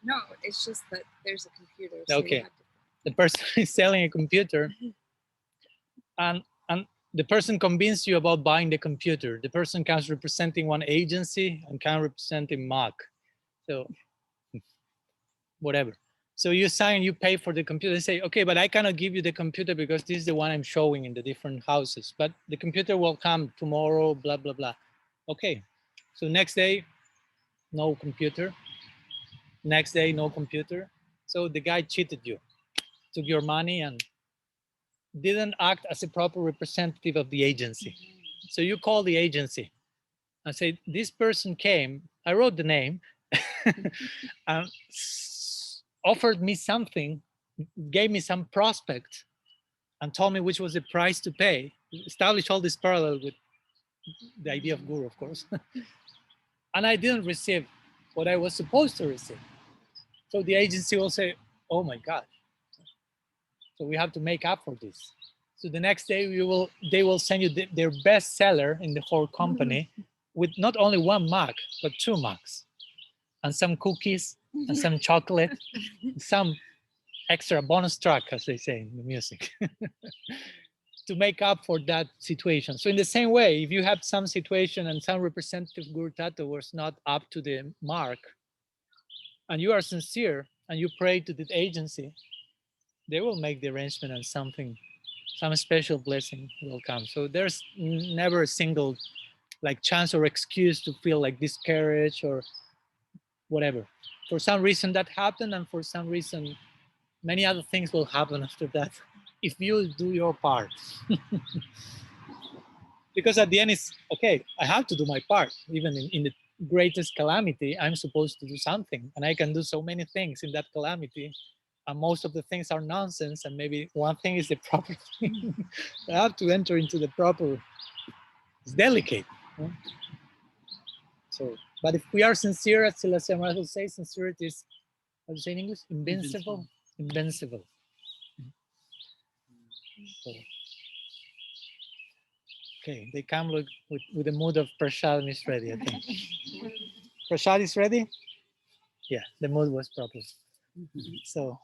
No, it's just that there's a computer. So Okay. you have to... The person is selling a computer, and the person convinced you about buying the computer. The person comes representing one agency and can representing Mac. So whatever. So you sign, you pay for the computer. They say, okay, but I cannot give you the computer because this is the one I'm showing in the different houses. But the computer will come tomorrow, blah, blah, blah. Okay. So next day, no computer. Next day, no computer. So the guy cheated you, took your money and didn't act as a proper representative of the agency. So you call the agency and say, this person came, I wrote the name, and offered me something, gave me some prospect, and told me which was the price to pay. Establish all this parallel with the idea of guru, of course. And I didn't receive what I was supposed to receive. So the agency will say, oh my God. So we have to make up for this. So the next day they will send you their best seller in the whole company with not only one Mac, but 2 Macs and some cookies and some chocolate, some extra bonus track, as they say in the music, to make up for that situation. So in the same way, if you have some situation and some representative Guru Tattva was not up to the mark, and you are sincere and you pray to the agency, they will make the arrangement and something, some special blessing will come. So there's never a single like chance or excuse to feel like discouraged or whatever. For some reason that happened, and for some reason many other things will happen after that if you do your part. Because at the end it's okay, I have to do my part. Even in the greatest calamity, I'm supposed to do something, and I can do so many things in that calamity, and most of the things are nonsense, and maybe one thing is the proper thing. I have to enter into the proper, it's delicate. So, but if we are sincere, as Silasya Maharaj will say, sincerity is, how do you say in English? Invincible. Invincible. So, okay, they come with the mood of Prashad is ready, I think. Prashad is ready? Yeah, the mood was proper. So,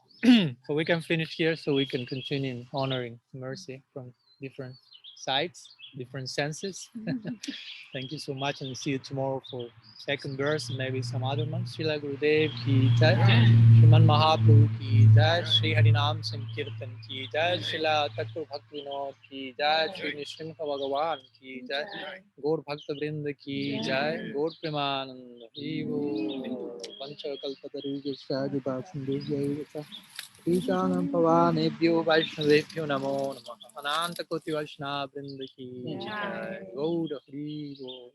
so we can finish here so we can continue honoring mercy from different sides, different senses. Thank you so much, and see you tomorrow for second verse and maybe some other ones. Srila Gurudev ki jai, Shriman Mahaprabhu ki jai, Shri Harinam Sankirtan ki jai, Srila Thakura Bhaktivinoda ki jai, Shri Nrsimha Bhagavan ki jai, Gaur Bhakta Vrinda ki jai, Gaur Premananda Vivo, Pancha Kalpataru Sadu Bhakshandu Jai, Ishanam Pavanebhyo Vaishnavebhyo Namo Namah, Ananta Koti Vaishnava Vrinda ki jai, Gaur Hri Bol.